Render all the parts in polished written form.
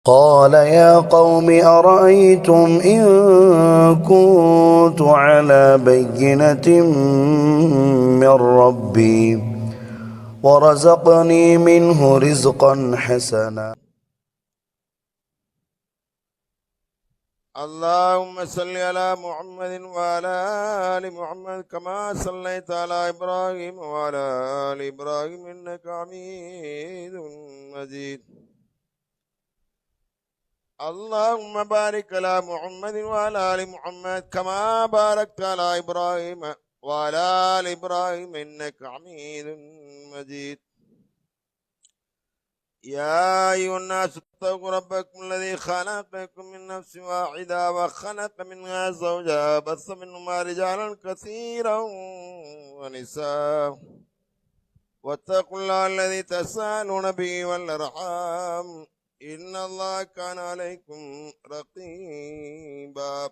قال يا قوم أرأيتم إن كنت على بينة من ربي ورزقني منه رزقا حسنا. اللهم صل على محمد وعلى آل محمد كما صليت على إبراهيم وعلى آل إبراهيم إنك حميد مجيد. اللهم بارك على محمد وعلى آل محمد كما باركت على إبراهيم وعلى آل إبراهيم إنك حميد مجيد. يا أيها الناس اتقوا ربكم الذي خلقكم من نفس واحدة وخلق منها زوجها بث منهما رجالا كثيرا ونساء واتقوا الله الذي تساءلون به والأرحام إن الله كان عليكم رقيبا.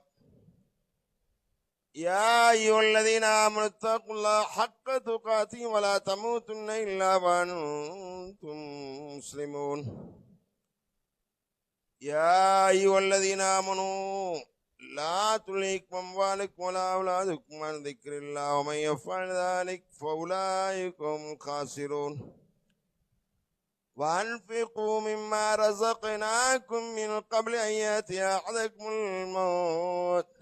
يا أيها الذين آمنوا اتقوا الله حق تقاته ولا تموتن إلا وأنتم مسلمون. يا أيها الذين آمنوا لا تلهكم أموالكم ولا أولادكم عن ذكر الله ومن يفعل ذلك فأولئك هم الخاسرون. وأنفقوا مما رزقناكم من قبل أن يأتي أحدكم الموت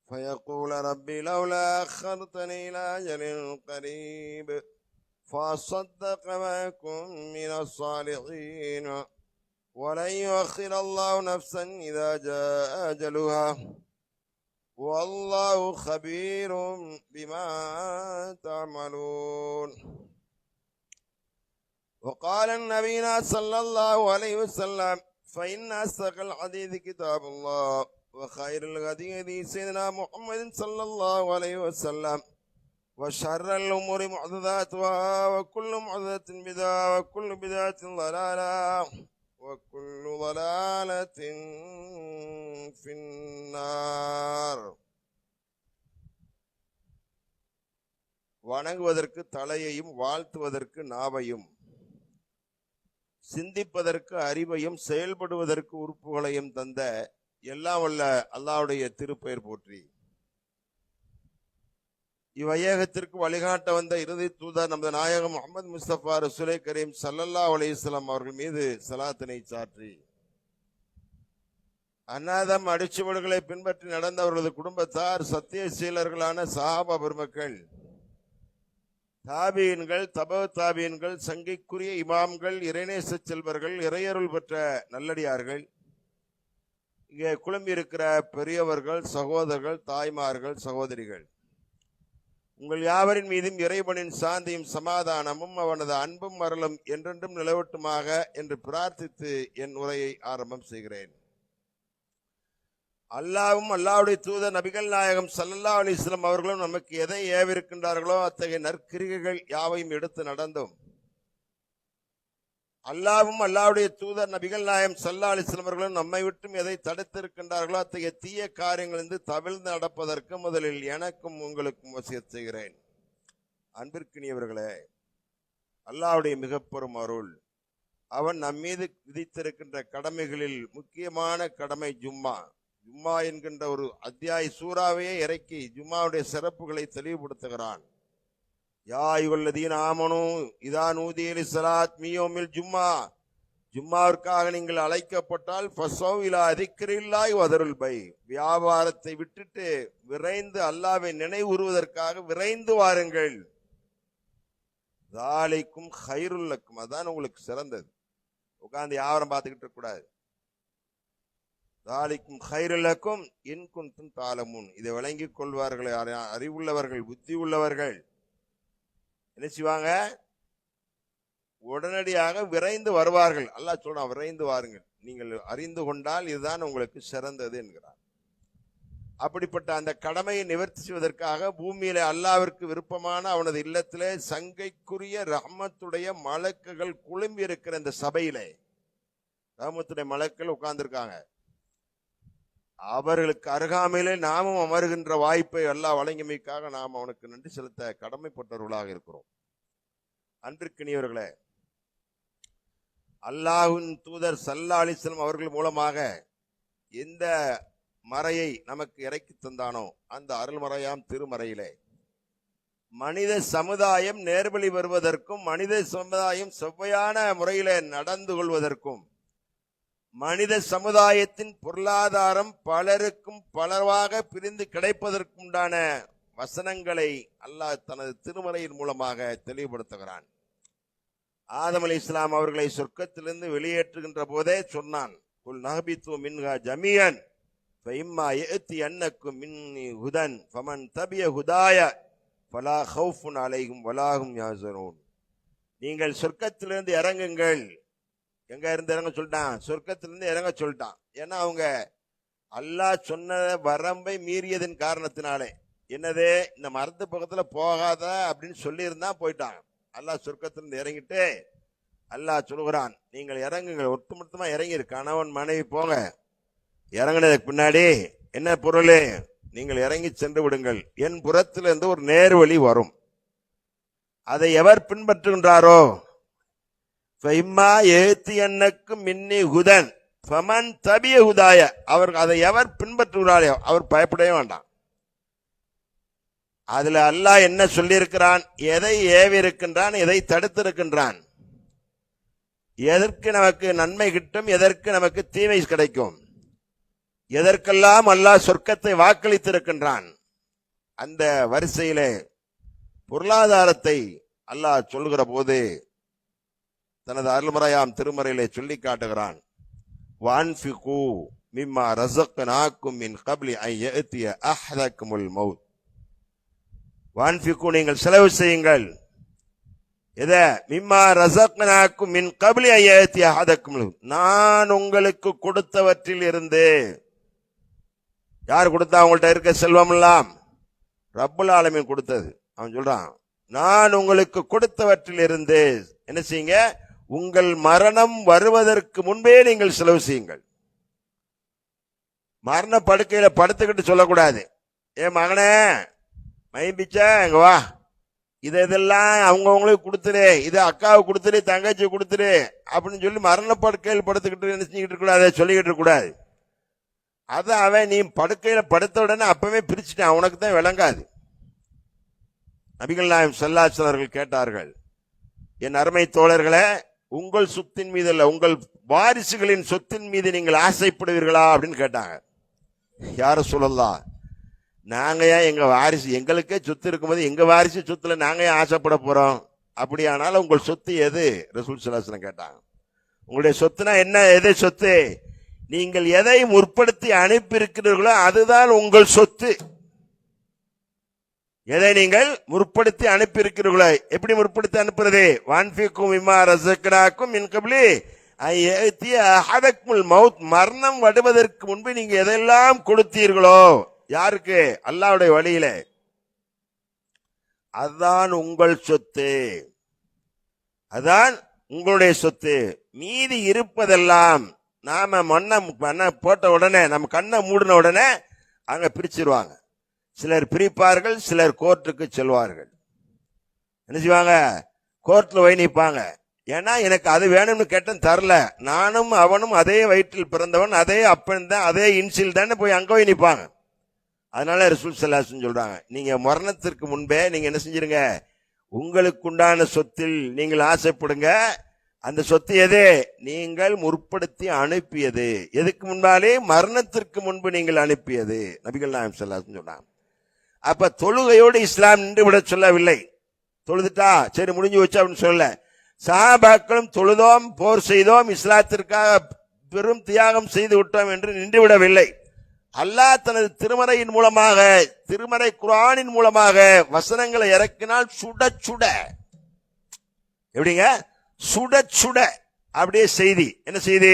فيقول ربي لولا أخرتني إلى أجل قريب فأصدق وأكن من الصالحين ولن يؤخر الله نفسا إذا جاء أجلها والله خبير بما تعملون. وقال النبي صلى الله عليه وسلم فإن أصدق الحديث كتاب الله وخير الهدي هدي سيدنا محمد صلى الله عليه وسلم وشر الأمور محدثاتها وكل محدثة بدعة وكل بدعة ضلالة وكل ضلالة في النار. வணங்குவதற்கு தலையையும் வாழ்த்துவதற்கு நாவையும் சிந்திப்பதற்கு அறிவையும் செயல்படுவதற்கு உறுப்புகளையும் தந்த எல்லாம் வல்ல அல்லாஹ்வுடைய திருப்பெயர் போற்றி. இவ்வையகத்திற்கு வழிகாட்ட வந்த இறுதி தூதர் நமது நாயகம் முஹம்மது முஸ்தபா ரசூலே கரீம் ஸல்லல்லாஹு அலைஹி வஸல்லம் அவர்கள் மீது ஸலாத்தினை சாற்றி அன்னாதம் அடிச்சுவடுகளை பின்பற்றி நடந்தவர்களது குடும்பத்தார் சத்திய சீலர்களான சஹாபா பெருமக்கள் தாபீன்கள் தப தாபீன்கள் சங்கைக்குரிய இமாம்கள் இறைநேச செல்வர்கள் இறையருள் பெற்ற நல்லடியார்கள் இங்கே குழம்பி இருக்கிற பெரியவர்கள் சகோதரர்கள் தாய்மார்கள் சகோதரிகள் உங்கள் யாவரின் மீதும் இறைவனின் சாந்தியும் சமாதானமும் அவனது அன்பும் அருளும் என்றென்றும் நிலவட்டுமாக என்று பிரார்த்தித்து என் உரையை ஆரம்பம் செய்கிறேன். அல்லாஹ்வும் அல்லாஹ்வுடைய தூதர் நபிகள் நாயகம் ஸல்லல்லாஹு அலைஹி வஸல்லம் அவர்களும் நமக்கு எதை ஏவிருக்கின்றார்களோ அத்தகைய நற்கிரிகைகள் யாவையும் எடுத்து நடந்தோம். அல்லாஹ்வும் அல்லாஹ்வுடைய தூதர் நபிகள் நாயகம் ஸல்லல்லாஹு அலைஹி வஸல்லம் அவர்களும் நம்மை விட்டும் எதை தடுத்திருக்கின்றார்களோ அத்தகைய தீய காரியங்களிலிருந்து தவிர்த்து நடப்பதற்கு முதலில் எனக்கும் உங்களுக்கும் வசியத் செய்கிறேன். அன்பிற்கினியவர்களே, அல்லாஹ்வுடைய மிகப்பெரும் அருள், அவன் நம்மீது விதித்திருக்கின்ற கடமைகளில் முக்கியமான கடமை ஜும்மா. ஜும்மா என்கின்ற ஒரு அத்தியாய சூறாவையே இறக்கி ஜும்மாவுடைய சிறப்புகளை தெளிவுபடுத்துகிறான். யா அய்யுஹல்லதீன ஆமனூ இதா நூதிய லிஸ்ஸலாத் மின் யௌமில் ஜும்மா, ஜும்மாவிற்காக நீங்கள் அழைக்கப்பட்டால் ஃபஸௌ இலா திக்ரில்லாஹி வதருல் பை, வியாபாரத்தை விட்டுட்டு விரைந்து அல்லாஹ்வை நினைவுறுவதற்காக விரைந்து வாருங்கள். ஸாலிக்கும் கைருல் லக்கும், அதான் உங்களுக்கு சிறந்தது. உட்கார்ந்து வியாபாரம் பார்த்துக்கிட்டு இருக்க கூடாது. ஸாலிக்கும் கைருல் லக்கும் இன் குன்தும் தஅலமூன், இதை விளங்கிக் கொள்வார்கள் அறிவுள்ளவர்கள் புத்தி உள்ளவர்கள் என்ன செய்வாங்க, உடனடியாக விரைந்து வருவார்கள். அல்லாஹ் சொல்றான், விரைந்து வாருங்கள், நீங்கள் அறிந்து கொண்டால் இதுதான் உங்களுக்கு சிறந்தது என்கிறார். அப்படிப்பட்ட அந்த கடமையை நிவர்த்தி செய்வதற்காக பூமியில அல்லாஹ்விற்கு விருப்பமான அவனது இல்லத்திலே சங்கைக்குரிய ரஹ்மத்துடைய மலக்குகள் குழும்பி இருக்கிற இந்த சபையிலே ரஹ்மத்துடைய மலக்குகள் உட்கார்ந்திருக்காங்க. அவர்களுக்கு அருகாமையிலே நாமும் அமருகின்ற வாய்ப்பை அல்லாஹ் வழங்கியமைக்காக நாம் அவனுக்கு நன்றி செலுத்த கடமைப்பட்டவர்களாக இருக்கிறோம். அன்பிற்கினியவர்களே, அல்லாஹ்வின் தூதர் ஸல்லல்லாஹு அலைஹி வஸல்லம் அவர்கள் மூலமாக எந்த மறையை நமக்கு இறக்கி தந்தானோ அந்த அருள்மறையாம் திருமறையிலே மனித சமுதாயம் நேர்வழி வருவதற்கும், மனித சமுதாயம் செவ்வையான முறையிலே நடந்து கொள்வதற்கும், மனித சமுதாயத்தின் பொருளாதாரம் பலருக்கும் பலவாக பிரிந்து கிடைப்பதற்கும் உண்டான வசனங்களை அல்லாஹ் தனது திருமறையின் மூலமாக தெளிவுபடுத்துகிறான். ஆதம் அலைஹிஸ்ஸலாம் அவர்களை சொர்க்கத்திலிருந்து வெளியேற்றுகின்ற போதே சொன்னான், குல் நஹ்பித்து மின்ஹா ஜமீஅன் ஃபஇம்மா யஅத்தியன்னக்கும் மின்னி ஹுதன் ஃபமன் தபிய ஹுதாய ஃபலா ஹௌஃபுன் அலைஹிம் வலா ஹும் யஹ்சனூன். நீங்கள் சொர்க்கத்திலிருந்து இறங்குங்கள். எங்க இருந்து இறங்க சொல்லிட்டான்? சொர்க்கத்திலிருந்து இறங்க சொல்லிட்டான். ஏன்னா அவங்க அல்லாஹ் சொன்ன வரம்பை மீறியதன் காரணத்தினாலே, என்னது இந்த மரத்து பக்கத்துல போகாத அப்படின்னு சொல்லி இருந்தா போயிட்டாங்க. அல்லாஹ் சொர்க்கத்திலிருந்து இறங்கிட்டு அல்லாஹ் சொல்கிறான், நீங்கள் இறங்குங்கள், ஒட்டுமொத்தமா இறங்கிரு, கணவன் மனைவி போங்க. இறங்கினதுக்கு பின்னாடி என்ன பொருள்? நீங்கள் இறங்கி சென்று விடுங்கள், என் புறத்திலிருந்து ஒரு நேர்வழி வரும். அதை எவர் பின்பற்றுகின்றாரோ ஃபஇம்மா யஅத்தியன்னக்கும் மின்னி ஹுதன் ஃபமன் தபிய ஹுதாய, அவர் அதை எவர் பின்பற்றுகிறாரோ அவர் பயப்படவே வேண்டாம். அதுல அல்லாஹ் என்ன சொல்லி இருக்கிறான், எதை ஏவி இருக்கின்றான், எதை தடுத்திருக்கின்றான், எதற்கு நமக்கு நன்மை கிட்டும், எதற்கு நமக்கு தீமை கிடைக்கும், எதற்கெல்லாம் அல்லாஹ் சொர்க்கத்தை வாக்களித்திருக்கின்றான். அந்த வரிசையிலே பொருளாதாரத்தை அல்லாஹ் சொல்கிற போது தனது அருள்மறையாம் திருமறையிலே சொல்லி காட்டுகிறான், வான்ஃபிகு மிம்மா ரஸக்னாக்கும் மின் கப்லி அன் யஅத்திய அஹதக்குமுல் மௌத். வான்ஃபிகு நீங்கள் செலவு செய்யுங்கள். எதை? மிம்மா ரஸக்னாக்கும் மின் கப்லி அன் யஅத்திய அஹதக்குமுல் மௌத். நான் உங்களுக்கு கொடுத்தவற்றில் இருந்து. யார் கொடுத்தா? அவங்கள்ட்ட இருக்க செல்வம் எல்லாம் ரப்புல் ஆலமீன் கொடுத்தது. அவன் சொல்றான், நான் உங்களுக்கு கொடுத்தவற்றில் இருந்து என்ன செய்யுங்க, உங்கள் மரணம் வருவதற்கு முன்பே நீங்கள் செலவு செய்யுங்கள். மரண படுக்கையில படுத்துக்கிட்டு சொல்லக்கூடாது, ஏன் மகனே மைபிச்சா எங்க வா, இதெல்லாம் அவங்கவுங்களுக்கு கொடுத்துரு, இது அக்காவுக்கு கொடுத்துரு, தங்கச்சி கொடுத்துரு அப்படின்னு சொல்லி மரண படுக்கையில் படுத்துக்கிட்டு என்ன செஞ்சுக்கிட்டு இருக்கக்கூடாது, சொல்லிக்கிட்டு இருக்கக்கூடாது. அத அவன் நீ படுக்கையில படுத்த உடனே அப்பவே பிரிச்சுட்டான், உனக்கு தான் விளங்காது. நபிகள் நாயகம் ஸல்லல்லாஹு அலைஹி வஸல்லம் அவர்கள் கேட்டார்கள், என் அருமை தோழர்களே, உங்கள் சொத்தின் மீது அல்ல, உங்கள் வாரிசுகளின் சொத்தின் மீது நீங்கள் ஆசைப்படுவீர்களா அப்படின்னு கேட்டாங்க. யார சொல்லலாம், நாங்க ஏன் எங்க வாரிசு, எங்களுக்கே சொத்து இருக்கும்போது எங்க வாரிசு சொத்துல நாங்க ஏன் ஆசைப்பட போறோம்? அப்படியானாலும் உங்கள் சொத்து எது? ரசூல் ஸல்லல்லாஹு அலைஹி வஸல்லம் கேட்டாங்க. உங்களுடைய சொத்துனா என்ன? எது சொத்து? நீங்கள் எதை முற்படுத்தி அனுப்பியிருக்கிறீர்களோ அதுதான் உங்கள் சொத்து. எதை நீங்கள் முற்படுத்தி அனுப்பியிருக்கிறீர்களோ, எப்படி முற்படுத்தி அனுப்புறது? வான்ஃபிகு மிம்மா ரஸக்னாக்கும் மின் கப்லி அன் யஅத்திய அஹதக்குமுல் மௌத். மரணம் வருவதற்கு முன்பு நீங்க எதெல்லாம் கொடுத்தீர்களோ, யாருக்கு? அல்லாஹ்வுடைய வழியில, அதுதான் உங்கள் சொத்து, அதான் உங்களுடைய சொத்து. மீதி இருப்பதெல்லாம் நாம மண்ணை போட்ட உடனே, நம்ம கண்ணை மூடின உடனே அங்க பிரிச்சிருவாங்க. சிலர் பிரிப்பார்கள், சிலர் கோர்ட்டுக்கு செல்வார்கள். என்ன செய்வாங்க? கோர்ட்ல போய் நிற்பாங்க. ஏன்னா எனக்கு அது வேணும்னு கேட்டேன், தரல, நானும் அவனும் அதே வயிற்றில் பிறந்தவன், அதே அப்பன் தான், அதே இன்சில் தானே, போய் அங்க போய் நிற்பாங்க. அதனால ரசூல் ஸல்லல்லாஹு அலைஹி வஸல்லம் சொல்றாங்க, நீங்க மரணத்திற்கு முன்பே நீங்க என்ன செஞ்சிருங்க, உங்களுக்கு உண்டான சொத்தில் நீங்கள் ஆசைப்படுங்க. அந்த சொத்து எது? நீங்கள் முற்படுத்தி அனுப்பியது. எதுக்கு முன்னாலே? மரணத்திற்கு முன்பு நீங்கள் அனுப்பியது. நபிகள் நாயகம் ஸல்லல்லாஹு அலைஹி வஸல்லம் சொன்னாங்க. அப்ப தொழுகையோடு இஸ்லாம் நின்று விட சொல்லவில்லை. தொழுதுட்டா சரி முடிஞ்சு வச்சு அப்படின்னு சொல்லல. சஹாபாக்களும் தொழுதோம், போர் செய்தோம், இஸ்லாத்திற்காக பெரும் தியாகம் செய்து விட்டோம் என்று நின்று விடவில்லை. அல்லாஹ் தனது திருமறையின் மூலமாக, திருமறை குர்ஆனின் மூலமாக வசனங்களை இறக்கினால் சுட சுட, எப்படிங்க? சுட சுட அப்படியே செய்தி. என்ன செய்தி?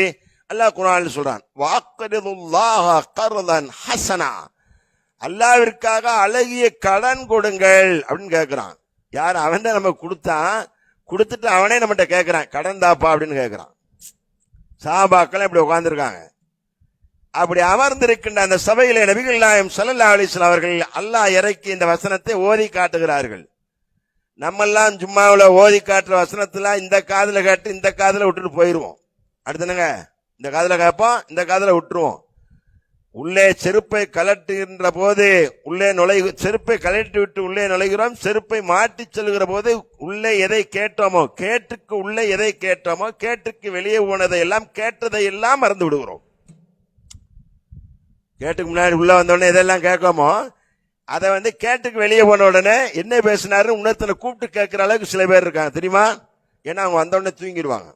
அல்லாஹ் குர்ஆனில் சொல்றான், வஅக்ரிதுல்லாஹ கர்தன் ஹஸனா, அல்லாஹ்விற்காக அழகிய கடன் கொடுங்கள் அப்படின்னு கேட்கிறான். யார்? அவன் தான் நமக்கு கொடுத்தான், கொடுத்துட்டு அவனே நம்மகிட்ட கேட்கிறான், கடன் தாப்பா அப்படின்னு கேட்கிறான். சஹாபாக்கள் இப்படி உட்கார்ந்துருக்காங்க. அப்படி அமர்ந்திருக்கின்ற அந்த சபையிலே நபிகள் நாயகம் ஸல்லல்லாஹு அலைஹி வஸல்லம் அவர்கள் அல்லாஹ் இறக்கி இந்த வசனத்தை ஓதி காட்டுகிறார்கள். நம்மெல்லாம் ஜும்மாவுல ஓதி காட்டுற வசனத்துல இந்த காதுல கேட்டு இந்த காதுல விட்டுட்டு போயிருவோம். அடுத்தனங்க இந்த காதுல கேட்போம், இந்த காதுல விட்டுருவோம். உள்ளே செருப்பை கலட்டுகின்ற போது செருப்பை கலட்டி விட்டு உள்ளே நுழைகிறோம். செருப்பை மாட்டி செல்கிற போது உள்ளே எதை கேட்டோமோ, கேட்டுக்கு உள்ளே எதை கேட்டோமோ, கேட்டுக்கு வெளியே போனதை எல்லாம் கேட்டதை எல்லாம் மறந்து விடுகிறோம். கேட்டுக்கு முன்னாடி உள்ள வந்த உடனே எதெல்லாம் கேட்கோமோ அதை கேட்டுக்கு வெளியே போன உடனே என்ன பேசினாரு உணர்த்தனை கூப்பிட்டு கேட்கிற அளவுக்கு சில பேர் இருக்காங்க தெரியுமா? ஏன்னா அவங்க வந்த உடனே தூங்கிடுவாங்க.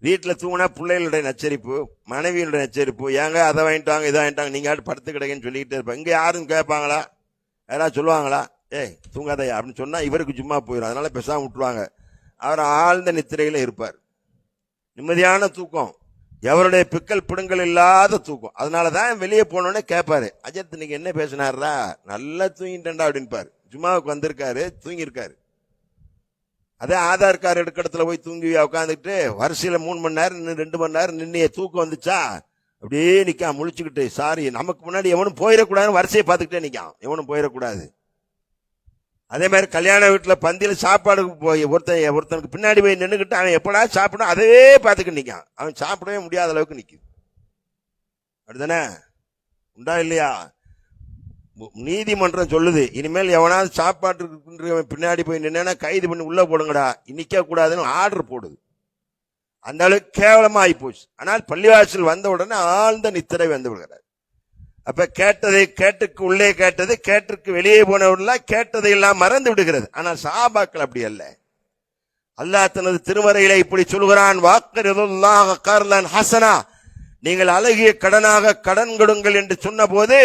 வீட்டில் தூங்கினா பிள்ளைகளுடைய நச்சரிப்பு, மனைவியுடைய நச்சரிப்பு, ஏங்க அதை வாங்கிட்டாங்க இதை வாங்கிட்டாங்க, நீங்க படுத்து கிடக்குன்னு சொல்லிக்கிட்டே இருப்பாங்க. இங்கே யாரும் கேட்பாங்களா? யாராவது சொல்லுவாங்களா? ஏய் தூங்காதையா அப்படின்னு சொன்னா இவருக்கு சும்மா போயிடும். அதனால பேசாம விட்டுருவாங்க. அவர் ஆழ்ந்த நித்திரையில இருப்பார். நிம்மதியான தூக்கம், எவருடைய பிக்கல் பிடுங்கல் இல்லாத தூக்கம். அதனாலதான் வெளியே போனோடனே கேட்பாரு, அஜத் நீங்க என்ன பேசினாரா? நல்லா தூங்கிட்டேன்டா அப்படின்பாரு. ஜும்மாவுக்கு வந்திருக்காரு, தூங்கியிருக்காரு. அதே ஆதார் கார்டு எடுக்கிறதுல போய் தூங்கி உட்காந்துக்கிட்டு வரிசையில 3 மணி நேரம் 2 மணி நேரம் நின்று தூக்கம் வந்துச்சா அப்படியே நிக்கான் முழிச்சுக்கிட்டு. சாரி, நமக்கு முன்னாடி எவனும் போயிடக்கூடாதுன்னு வரிசையை பார்த்துக்கிட்டே நிக்கான், எவனும் போயிடக்கூடாது. அதே மாதிரி கல்யாண வீட்டுல பந்தியில சாப்பாடுக்கு போய் ஒருத்தனுக்கு பின்னாடி போய் நின்றுக்கிட்டு அவன் எப்படா சாப்பிடும் அதவே பார்த்துக்கிட்டு நிக்கான். அவன் சாப்பிடவே முடியாத அளவுக்கு நிக்குது. அப்படிதானே? உண்டா இல்லையா? நீதிமன்றம் சொல்லுது, இனிமேல் எவனாவது சாப்பாட்டுக்கு பின்னாடி போய் நின்னா கைது பண்ணி உள்ள போடுங்கடா, நிக்க கூடாதுன்னு ஆர்டர் போடுது. அந்த அளவுக்கு கேவலமா ஆகி போச்சு. ஆனால் பள்ளிவாசல் வந்த உடனே ஆழ்ந்த நித்திரை வந்து விடுகிறார். அப்ப கேட்டதை கேட்டுக்கு உள்ளே கேட்டது, கேட்டுக்கு வெளியே போனவர்களாம் கேட்டதை எல்லாம் மறந்து விடுகிறது. ஆனால் சஹாபாக்கள் அப்படி அல்ல. அல்லாஹ் தனது திருமறையில இப்படி சொல்கிறான், வாக்கரிதுல்லாஹ கர்லன் ஹசனா, நீங்கள் அழகிய கடனாக கடன் கொடுங்கள் என்று சொன்ன போது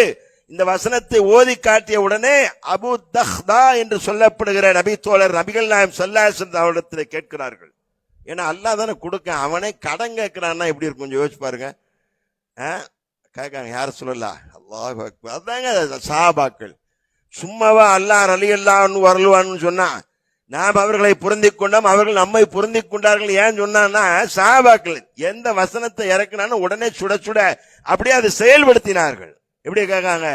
இந்த வசனத்தை ஓதி காட்டிய உடனே அபு தஹ்தா என்று சொல்லப்படுகிற நபி தோழர் நபிகள் நாயகம் ஸல்லல்லாஹு அலைஹி வஸல்லம் அவரிடத்தில் கேட்கிறார்கள். ஏன்னா அல்லாஹ் தானே கொடுக்க, அவனே கடன் கேட்கிறான்னா எப்படி இருக்கும் கொஞ்சம் யோசிச்சு பாருங்க. கேட்காங்க, யார சொல்லலாம்? அல்லாஹ் அக்பர். அதாங்க சஹாபாக்கள். சும்மாவா அல்லாஹ் ரலியல்லாஹு வரலுவான்னு சொன்னா நாம் அவர்களை பொருந்திக் கொண்டோம், அவர்கள் நம்மை பொருந்திக் கொண்டார்கள். ஏன் சொன்னா சஹாபாக்கள் எந்த வசனத்தை இறக்குனான்னு உடனே சுட சுட அப்படியே அதை செயல்படுத்தினார்கள். எப்படி கேட்காங்க?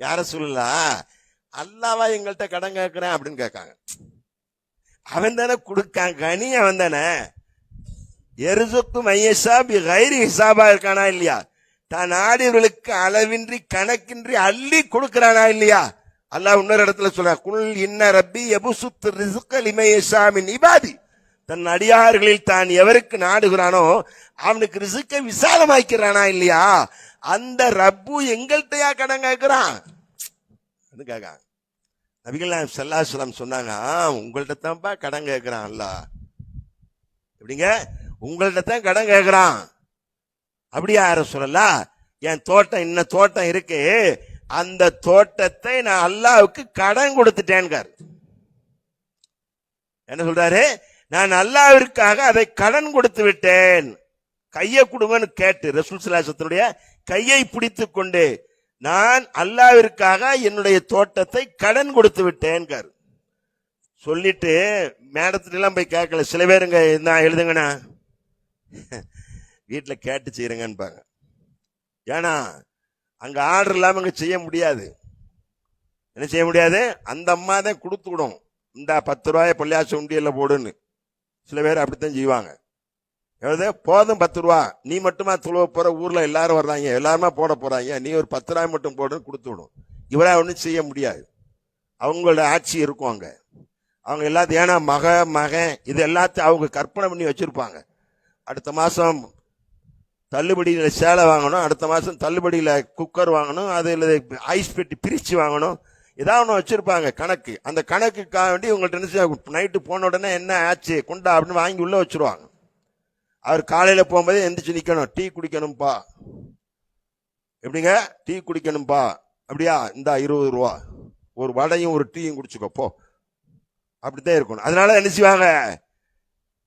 யார சொல்லலாம்? அல்லாவா எங்கள்கிட்ட கடன் கேட்கிறேன் அப்படின்னு கேட்காங்க. அவன் தானே கொடுக்கான், கனி அவன் தானே. எருசுக்கு மையசா பி கைரி ஹிசாபா இருக்கானா இல்லையா? தான் நாடியவர்களுக்கு அளவின்றி கணக்கின்றி அள்ளி கொடுக்கிறானா இல்லையா? அல்லாஹ் இன்னொரு இடத்துல சொல்ற, குல் இன்ன ரப்பி யபுசுத்து ரிஸ்க லிமையசா மின் இபாதி, தன் அடியார்களில் தான் எவருக்கு நாடுகிறானோ அவனுக்கு ரிஸ்கை விசாலமாக்கிறானா இல்லையா? அந்த ரப்பு எங்கள்கிட்டயா கடன் கேட்கிறான்? கேட்காங்க. நபிகள் நாயகம் ஸல்லல்லாஹு அலைஹி வஸல்லம் சொன்னாங்க, உங்கள்கிட்ட தான்ப்பா கடன் கேட்கிறான் அல்லாஹ். எப்படிங்க? உங்கள்கிட்ட தான் கடன் கேட்கிறான். அப்படியா யார சொல்லலாம்? என் தோட்டம் இன்ன தோட்டம் இருக்கு, அந்த தோட்டத்தை நான் அல்லாஹ்வுக்கு கடன் கொடுத்துட்டேன். என்ன சொல்றாரு? நான் அல்லாஹ்விற்காக அதை கடன் கொடுத்து விட்டேன். கையை கொடுங்கன்னு கேட்டு ரசூல் ஸல்லல்லாஹு அலைஹி வஸல்லம் கையை பிடித்து கொண்டு நான் அல்லாஹ்விற்காக என்னுடைய தோட்டத்தை கடன் கொடுத்து விட்டேன் சொல்லிட்டு மேடத்துல எல்லாம் போய் கேட்கல. சில பேருங்க நான் எழுதுங்கண்ணா வீட்டுல கேட்டு செய்யறங்கன்னு. ஏன்னா அங்க ஆர்டர் இல்லாம அங்க செய்ய முடியாது. என்ன செய்ய முடியாது? அந்த அம்மா தான் கொடுத்து விடும், இந்த 10 ரூபாய் பள்ளியாசம் உண்டியல்ல போடுன்னு. சில பேர் அப்படித்தான் செய்வாங்க. போதும் 10 ரூபா, நீ மட்டுமா துளவ போற, ஊர்ல எல்லாரும் வர்றாங்க, எல்லாருமா போட போறாங்க, நீ ஒரு 10 ரூபாய் மட்டும் போடுன்னு கொடுத்து விடும். இவரா ஒன்றும் செய்ய முடியாது. அவங்களோட ஆட்சி இருக்கும் அங்க. அவங்க எல்லாத்தையும், ஏன்னா மகன் இது எல்லாத்தையும் அவங்க கற்பனை பண்ணி வச்சிருப்பாங்க. அடுத்த மாசம் தள்ளுபடியில சேலை வாங்கணும், அடுத்த மாசம் தள்ளுபடியில குக்கர் வாங்கணும், அதுல ஐஸ் பெட்டி பிரிச்சு வாங்கணும், ஏதாவது ஒன்று வச்சிருப்பாங்க கணக்கு. அந்த கணக்குக்காக வேண்டி உங்கள்கிட்ட நைட்டு போன உடனே என்ன ஆச்சு கொண்டா அப்படின்னு வாங்கி உள்ள வச்சிருவாங்க. அவர் காலையில போகும்போது எந்திரிச்சு நிக்கணும், டீ குடிக்கணும்பா. எப்படிங்க? டீ குடிக்கணும்பா. அப்படியா, இந்த 20 ரூபா, ஒரு வடையும் ஒரு டீயும் குடிச்சுக்கோ போ. அப்படித்தான் இருக்கணும். அதனால என்ன செய்வாங்க?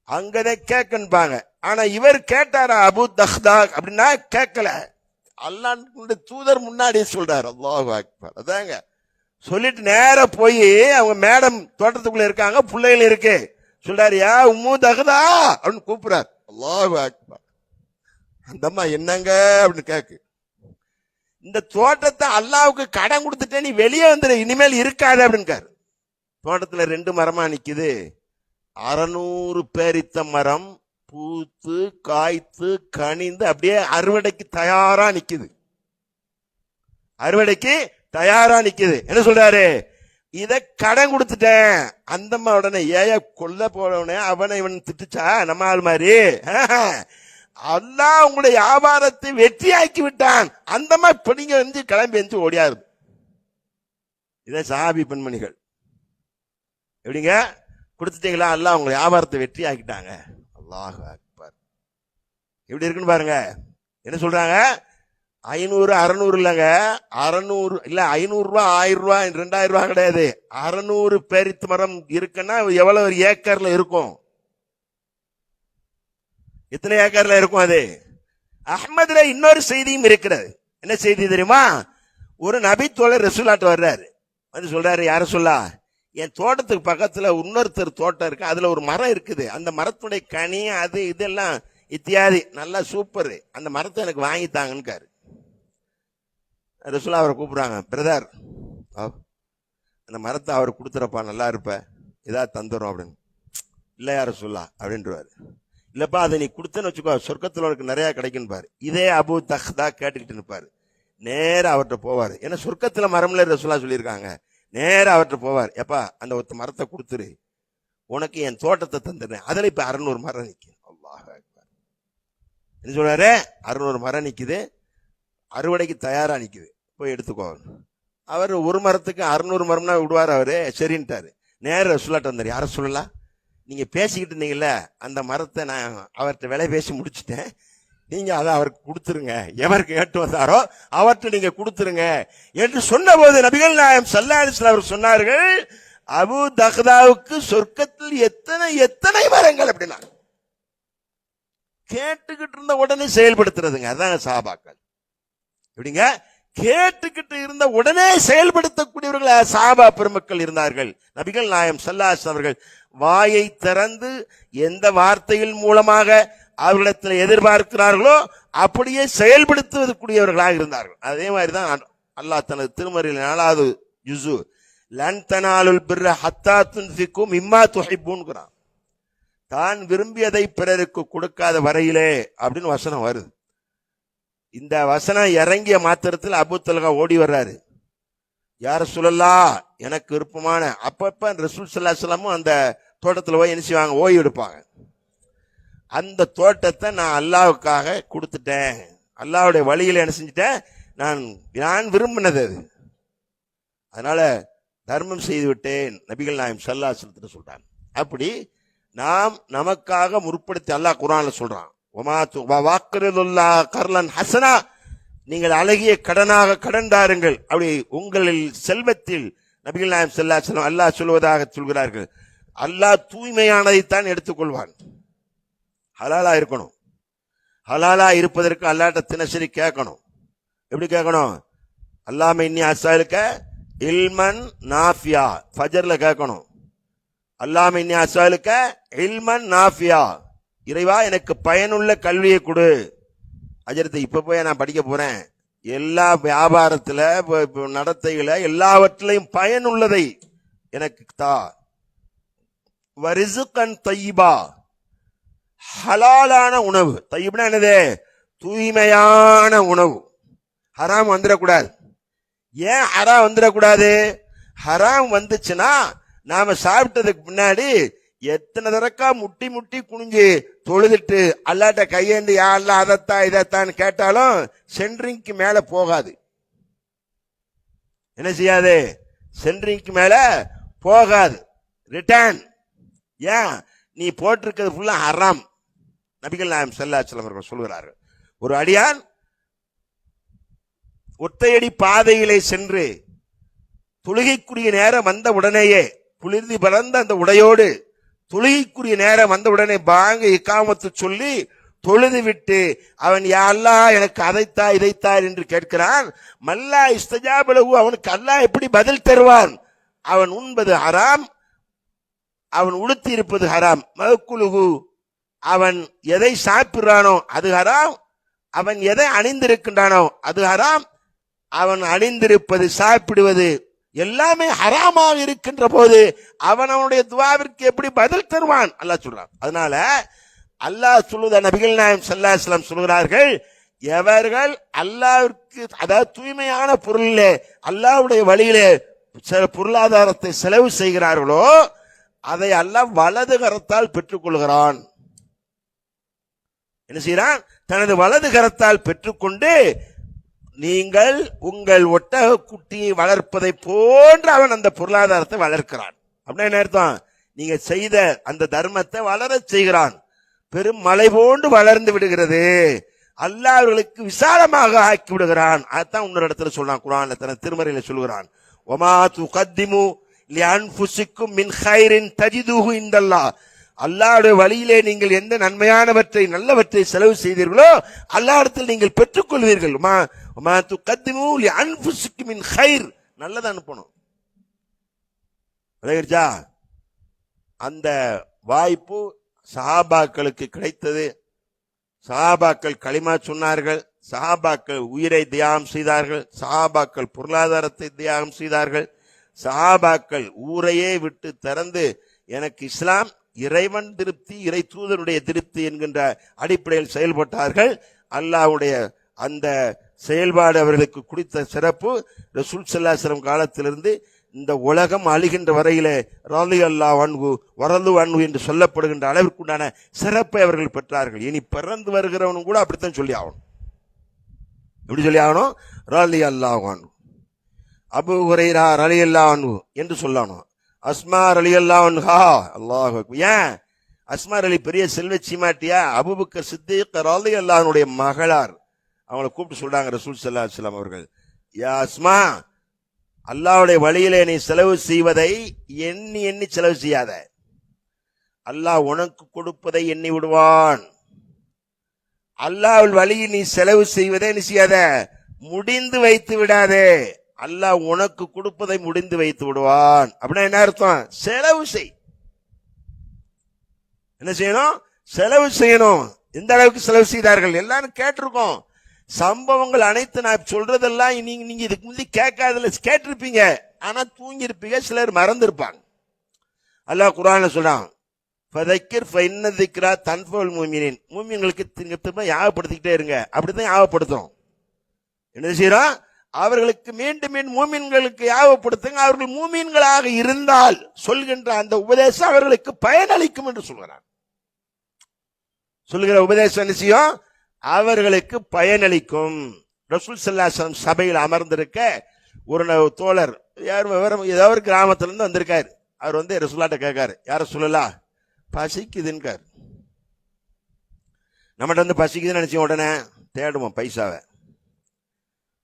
அங்கதான் கேட்கணுப்பாங்க. ஆனா இவர் கேட்டாரா அபு தஹ்தா அப்படின்னா கேட்கல. அல்லாஹ்வுடைய தூதர் முன்னாடியே சொல்றாரு, அல்லாஹு அக்பர். அதாங்க சொல்லிட்டு நேர போய் அவங்க மேடம் தோட்டத்துக்குள்ள இருக்காங்க, பிள்ளைகள் இருக்கு, சொல்றாரு, யா உம்மு தஹ்தா அப்படின்னு கூப்பிடுறாரு. அல்லாஹு அக்பர். அந்த அம்மா என்னங்க அப்படின்னு கேக்கு, இந்த தோட்டத்தை அல்லாஹ்வுக்கு கடன் கொடுத்துட்டே நீ வெளியே வந்துரு, இனிமேல் இருக்காது அப்படின்னு. தோட்டத்துல 2 மரமா நிக்குது. 600 பேரித்த மரம் பூத்து காய்த்து கனிந்து அப்படியே அறுவடைக்கு தயாரா நிக்குது. அறுவடைக்கு தயாரா நிக்குது. என்ன சொல்றாரு? இத கடன் கொடுத்துட்டேன். அந்தம்மா உடனே ஏய கொல்ல போனவனே அவனை இவன் திட்டுச்சா நம்ம ஆள் மாதிரி. அல்லாஹ் உங்களுடைய வியாபாரத்தை வெற்றியாக்கி விட்டான். அந்தம்மா பிடிங்க வந்து கிளம்பி வந்து ஓடியாரு. இதை சஹாபி பெண்மணிகள் எப்படிங்க கொடுத்துட்டீங்களா? அல்லாஹ் உங்க வியாபாரத்தை வெற்றி ஆக்கிட்டாங்க. அல்லாஹ் அக்பர். எப்படி இருக்குன்னு பாருங்க. என்ன சொல்றாங்க? 500 600 இல்லங்க, 600 இல்ல, 500 ரூபாய் 1000 ரூபாய் 2000 ரூபாய் கிடையாது. 600 பேரித்து மரம் இருக்குன்னா எவ்வளவு ஒரு ஏக்கர்ல இருக்கும்? எத்தனை ஏக்கர்ல இருக்கும் அது? அஹ்மதுல இன்னொரு செய்தியும் இருக்கிறது. என்ன செய்தி தெரியுமா? ஒரு நபி தோழர் ரசூலாட்டு வர்றாரு. வந்து சொல்றாரு, யார சொல்லா, என் தோட்டத்துக்கு பக்கத்துல இன்னொருத்தர் தோட்டம் இருக்கு, அதுல ஒரு மரம் இருக்குது. அந்த மரத்துடைய கனி அது இதெல்லாம் இத்தியாதி நல்லா சூப்பர், அந்த மரத்தை எனக்கு வாங்கித்தாங்கன்னு. ரசூலா அவரை கூப்பிடுறாங்க, பிரதர் அந்த மரத்தை அவர் கொடுத்துறப்பா, நல்லா இருப்ப, இதா தந்துடும் அப்படின்னு. இல்லையா ரசூலா அப்படின்றாரு. இல்லப்பா அதை நீ கொடுத்தேன்னு வச்சுக்கோ, சொர்க்கத்தில் உனக்கு நிறைய கிடைக்கும் பாரு. இதே அபு தஹ்தா கேட்டுக்கிட்டு நிற்பாரு. நேரம் அவர்கிட்ட போவார். ஏன்னா சொர்க்கத்தில் மரம்ல ரசூலா சொல்லியிருக்காங்க. நேரம் அவர்கிட்ட போவார். எப்பா அந்த ஒருத்த மரத்தை கொடுத்துரு, உனக்கு என் தோட்டத்தை தந்துடுறேன். அதில் இப்ப 600 மரம் நிற்கும். அல்லாஹ் என்ன சொல்றாரு? 600 மரம் நிக்குது, அறுவடைக்கு தயாரா நிக்குது, போய் எடுத்துக்கோ. அவர் ஒரு மரத்துக்கு 600 மரம்னா விடுவார் அவரு? சரின்ட்டாரு. நேரம் ரசூலாட்ட வந்தார். யார சொல்லலாம், நீங்க பேசிக்கிட்டு இருந்தீங்கல்ல, அந்த மரத்தை நான் அவர்கிட்ட விலை பேசி முடிச்சுட்டேன், நீங்க அதை அவருக்கு கொடுத்துருங்க, எவருக்கு கேட்டு வந்தாரோ அவர்கிட்ட நீங்க கொடுத்துருங்க என்று சொன்ன போது நபிகள் நாயகம் ஸல்லல்லாஹு அலைஹி வஸல்லம் அவர் சொன்னார்கள், அபு தஹ்தாவுக்கு சொர்க்கத்தில் எத்தனை எத்தனை மரங்கள் அப்படின்னா. கேட்டுக்கிட்டு இருந்த உடனே செயல்படுத்துறதுங்க, அதான் சஹாபாக்கள். எப்படிங்க? கேட்டுக்கிட்டு இருந்த உடனே செயல்படுத்தக்கூடியவர்கள் சஹாபா பெருமக்கள் இருந்தார்கள். நபிகள் நாயகம் ஸல்லல்லாஹு அலைஹி வஸல்லம் அவர்கள் வாயை திறந்து எந்த வார்த்தையின் மூலமாக அவர்களிடத்தில் எதிர்பார்க்கிறார்களோ அப்படியே செயல்படுத்துவதற்குரியவர்களாக இருந்தார்கள். அதே மாதிரிதான் அல்லாஹ் தனது திருமறையில் 4வது ஜுஸு லன் தனாலுல் பிர்ர ஹத்தா துன்ஃபிகு மிம்மா துஹிப்பூன்கிறான். தான் விரும்பியதை பிறருக்கு கொடுக்காத வரையிலே அப்படின்னு வசனம் வருது. இந்த வசனம் இறங்கிய மாத்திரத்தில் அபூ தல்ஹா ஓடி வர்றாரு. யார சொல்லலாம், எனக்கு விருப்பமான. அப்பப்ப ரசூல் ஸல்லல்லாஹு அலைஹி வஸல்லம் அந்த தோட்டத்தில் போய் என்ன செய்வாங்க, ஓய்வு எடுப்பாங்க. அந்த தோட்டத்தை நான் அல்லாஹ்வுக்காக கொடுத்துட்டேன், அல்லாஹ்வுடைய வழியில என்ன செஞ்சுட்டேன், நான் விரும்பினது அது, அதனால தர்மம் செய்து விட்டேன் நபிகள் நாயகம் ஸல்லல்லாஹு அலைஹி வஸல்லம் சொல்றாங்க. அப்படி நாம் நமக்காக முற்படுத்தி அல்லாஹ் குர்ஆன்ல சொல்றான், வமாத்துல்லாஹ் கர்லன் ஹசனா, நீங்கள் அழகிய கடனாக கடன் தாருங்கள். அப்படி உங்களில் செல்வத்தில் நபிகள் நாயகம் ஸல்லல்லாஹு அலைஹி வஸல்லம் அல்லாஹ் சொல்வதாக சொல்கிறார்கள், அல்லாஹ் தூய்மையானதைத்தான் எடுத்துக்கொள்வான். ஹலாலா இருக்கணும். ஹலாலா இருப்பதற்கு அல்லாஹ்ட்ட தினசரி கேட்கணும். எப்படி கேட்கணும்? அல்லாஹ்ம இன்னி அஸ்அலுக இல்மன் நாஃபியா, ஃபஜ்ர்ல கேட்கணும். அல்லாஹ்ம இன்னி அஸ்அலுக இல்மன் நாஃபியா, இறைவா எனக்கு பயனுள்ள கல்வியை கொடு. அஜரத்தை இப்ப போய் நான் படிக்க போறேன், எல்லா வியாபாரத்துல நடத்தைகளை எல்லாவற்றிலையும் பயனுள்ளதை எனக்கு தா. வரிசுகன் தையிபா, ஹலாலான உணவு. தையிப்னா என்னது? தூய்மையான உணவு. ஹராம் வந்துடக்கூடாது. ஏன் ஹராம் வந்துடக்கூடாது? ஹராம் வந்துச்சுன்னா நாம சாப்பிட்டதுக்கு முன்னாடி எத்தனை தடக்கா முட்டி முட்டி குனிஞ்சு தொழுதுட்டு அல்லாட்ட கையேந்து யா அல்லாஹ் அதத்தான் இதத்தான் கேட்டாலும் சென்ட்ரிங்க்கு மேல போகாது. என்ன செய்யாது? சென்ட்ரிங்க்கு மேல போகாது. ரிட்டர்ன். ஏன்? நீ போட்டிருக்கிறது ஃபுல்லா ஹராம். நபிகள் நாயகம் ஸல்லல்லாஹு அலைஹி வஸல்லம் அவர்கள் சொல்கிறார்கள், ஒரு அடியான் ஒத்தையடி பாதையிலே சென்று தொழுகைக்குரிய நேரம் வந்த உடனேயே புலிர்ந்து பறந்த அந்த உடையோடு தொழுகைக்குரிய நேரம் வந்த உடனே பாங்க இக்காமத்து சொல்லி தொழுது விட்டு அவன் யா அல்லாஹ் எனக்கு அதைத்தா இதைத்தா என்று கேட்கிறான். மல்லா இஸ்தஜாபலஹு, அவனுக்கு அல்லாஹ் எப்படி பதில் தருவான்? அவன் உண்பது ஹராம், அவன் உடுத்தி இருப்பது ஹராம். மகுலுஹு, அவன் எதை சாப்பிடுறானோ அது ஹராம், அவன் எதை அணிந்திருக்கின்றானோ அது ஹராம். அவன் அணிந்திருப்பது சாப்பிடுவது எல்லாமே ஹராமாக இருக்கின்ற போது அவன் அவனுடைய துவாவிற்கு எப்படி பதில் தருவான் அல்லாஹ் சொல்றான். அதனால அல்லாஹ் சொல்லுத நபிகள் நாயகம் ஸல்லல்லாஹு அலைஹி வஸல்லம் சொல்கிறார்கள், எவர்கள் அல்லாஹ்விற்கு அதாவது தூய்மையான பொருளிலே அல்லாஹ்வுடைய வழியிலே பொருளாதாரத்தை செலவு செய்கிறார்களோ அதை அல்லாஹ் வலது கரத்தால் பெற்றுக் கொள்கிறான். என்ன செய்யறான்? தனது வலது கரத்தால் பெற்றுக்கொண்டு நீங்கள் உங்கள் ஒட்டக குட்டியை வளர்ப்பதை போன்று அவன் அந்த பொருளாதாரத்தை வளர்க்கிறான். அப்படின்னா என்ன அர்த்தம்? நீங்க செய்த அந்த தர்மத்தை வளர செய்கிறான். பெரும் மலை போன்று வளர்ந்து விடுகிறது. அல்லாஹ் அவர்களுக்கு விசாலமாக ஆக்கி விடுகிறான். அதான் இன்னொரு இடத்துல சொல்றான், குர்ஆன்ல தன திருமறையில சொல்கிறான், வமா துகத்திமு லிஅன்ஃபுசிக்கும் மின் கைரின் தஜிதுஹு இன்தல்லாஹ். அல்லாஹ்வுடைய வழியிலே நீங்கள் எந்த நன்மையானவற்றை நல்லவற்றை செலவு செய்தீர்களோ அல்லாஹ்விடத்தில் நீங்கள் பெற்றுக் கொள்வீர்கள். வமா துகத்திமு லிஅன்ஃபுசிக்கும் மின் கைர், நல்லதை அனுப்பணும். விளங்கிருச்சா? அந்த வாய்ப்பு சஹாபாக்களுக்கு கிடைத்தது. சஹாபாக்கள் களிமா சொன்னார்கள், சஹாபாக்கள் உயிரை தியாகம் செய்தார்கள், சஹாபாக்கள் பொருளாதாரத்தை தியாகம் செய்தார்கள், சஹாபாக்கள் ஊரையே விட்டு திறந்து எனக்கு இஸ்லாம் இறைவன் திருப்தி இறை தூதருடைய திருப்தி என்கின்ற அடிப்படையில் செயல்பட்டார்கள். அல்லாஹ்வுடைய அந்த செயல்பாடு அவர்களுக்கு குறித்த சிறப்பு ரசூல் ஸல்லல்லாஹு அலைஹி வஸல்லம் காலத்திலிருந்து இந்த உலகம் அழிகின்ற வரையிலே ரலியல்லாஹு அன்ஹு வரது அன்ஹு என்று சொல்லப்படுகின்ற அளவிற்குண்டான சிறப்பை அவர்கள் பெற்றார்கள். இனி பிறந்து வருகிறவனும் கூட அப்படித்தான் சொல்லி ஆகணும். எப்படி சொல்லி ஆகணும்? ரலியல்லாஹு அன்ஹு, அபூ ஹுரைரா ரலியல்லாஹு அன்ஹு என்று சொல்லணும். அஸ்மா ரலியல்லாஹு அன்ஹா, அல்லாஹ் அக்பர். ஏன் அஸ்மா ரலி பெரிய செல்வ சீமாட்டியா? அபூபக்கர் சித்திக் ரலியல்லாஹு அன்ஹுடைய மகளார். அவங்களை கூப்பிட்டு சொல்றாங்க ரசூல் ஸல்லல்லாஹு அலைஹி வஸல்லம் அவர்கள், யா அஸ்மா, அல்லாஹ்வுடைய வழியிலே நீ செலவு செய்வதை எண்ணி எண்ணி செலவு செய்யாத. அல்லாஹ் உனக்கு கொடுப்பதை எண்ணி விடுவான். அல்லாஹ்வுடைய வழியில் நீ செலவு செய்வதை நீ செய்யாத, முடிந்து வைத்து விடாதே. அல்லாஹ் உனக்கு கொடுப்பதை முடிந்து வைத்து விடுவான். அப்படின்னா என்ன அர்த்தம்? செலவு செய். என்ன செய்யணும்? செலவு செய்யணும். எந்த அளவுக்கு செலவு செய்தார்கள் எல்லாரும் கேட்டிருக்கோம். சம்பவங்கள் அனைத்து நான் சொல்றதெல்லாம் நீங்க இதுக்கு முந்தி கேட்காதல கேட்டிருப்பீங்க, ஆனா தூங்கி இருப்பீங்க, சிலர் மறந்துருப்பாங்க. அல்லாஹ் குர்ஆன்ல சொல்றான், ஃபதக்கிர் ஃபஇன்ன ذிக்ரா தன்ஃபுல் முஃமினீன். முஃமின்களுக்கு திரும்ப ஞாபகப்படுத்திக்கிட்டே இருங்க. அப்படிதான் ஞாபகப்படுத்துறோம். என்ன செய்யறோம்? அவர்களுக்கு மீண்டும் மீண்டும் மூமின்களுக்கு ஞாபகப்படுத்துங்க. அவர்கள் மூமின்களாக இருந்தால் சொல்கின்ற அந்த உபதேசம் அவர்களுக்கு பயனளிக்கும் என்று சொல்கிறார். சொல்லுகிற உபதேசம் என்ன செய்யும்? அவர்களுக்கு பயனளிக்கும். ரசூல் ஸல்லல்லாஹு அலைஹி வஸல்லம் சபையில் அமர்ந்திருக்க ஒரு தோழர் ஏதோ ஒரு கிராமத்துல இருந்து வந்திருக்காரு. அவர் வந்து ரசூலுல்லாஹ்ட்ட கேட்காரு, யார சொல்லலாம் பசிக்குதுன்னு. நம்மகிட்ட வந்து பசிக்குதுன்னு நினைச்சோம், உடனே தேடுவோம் பைசாவை.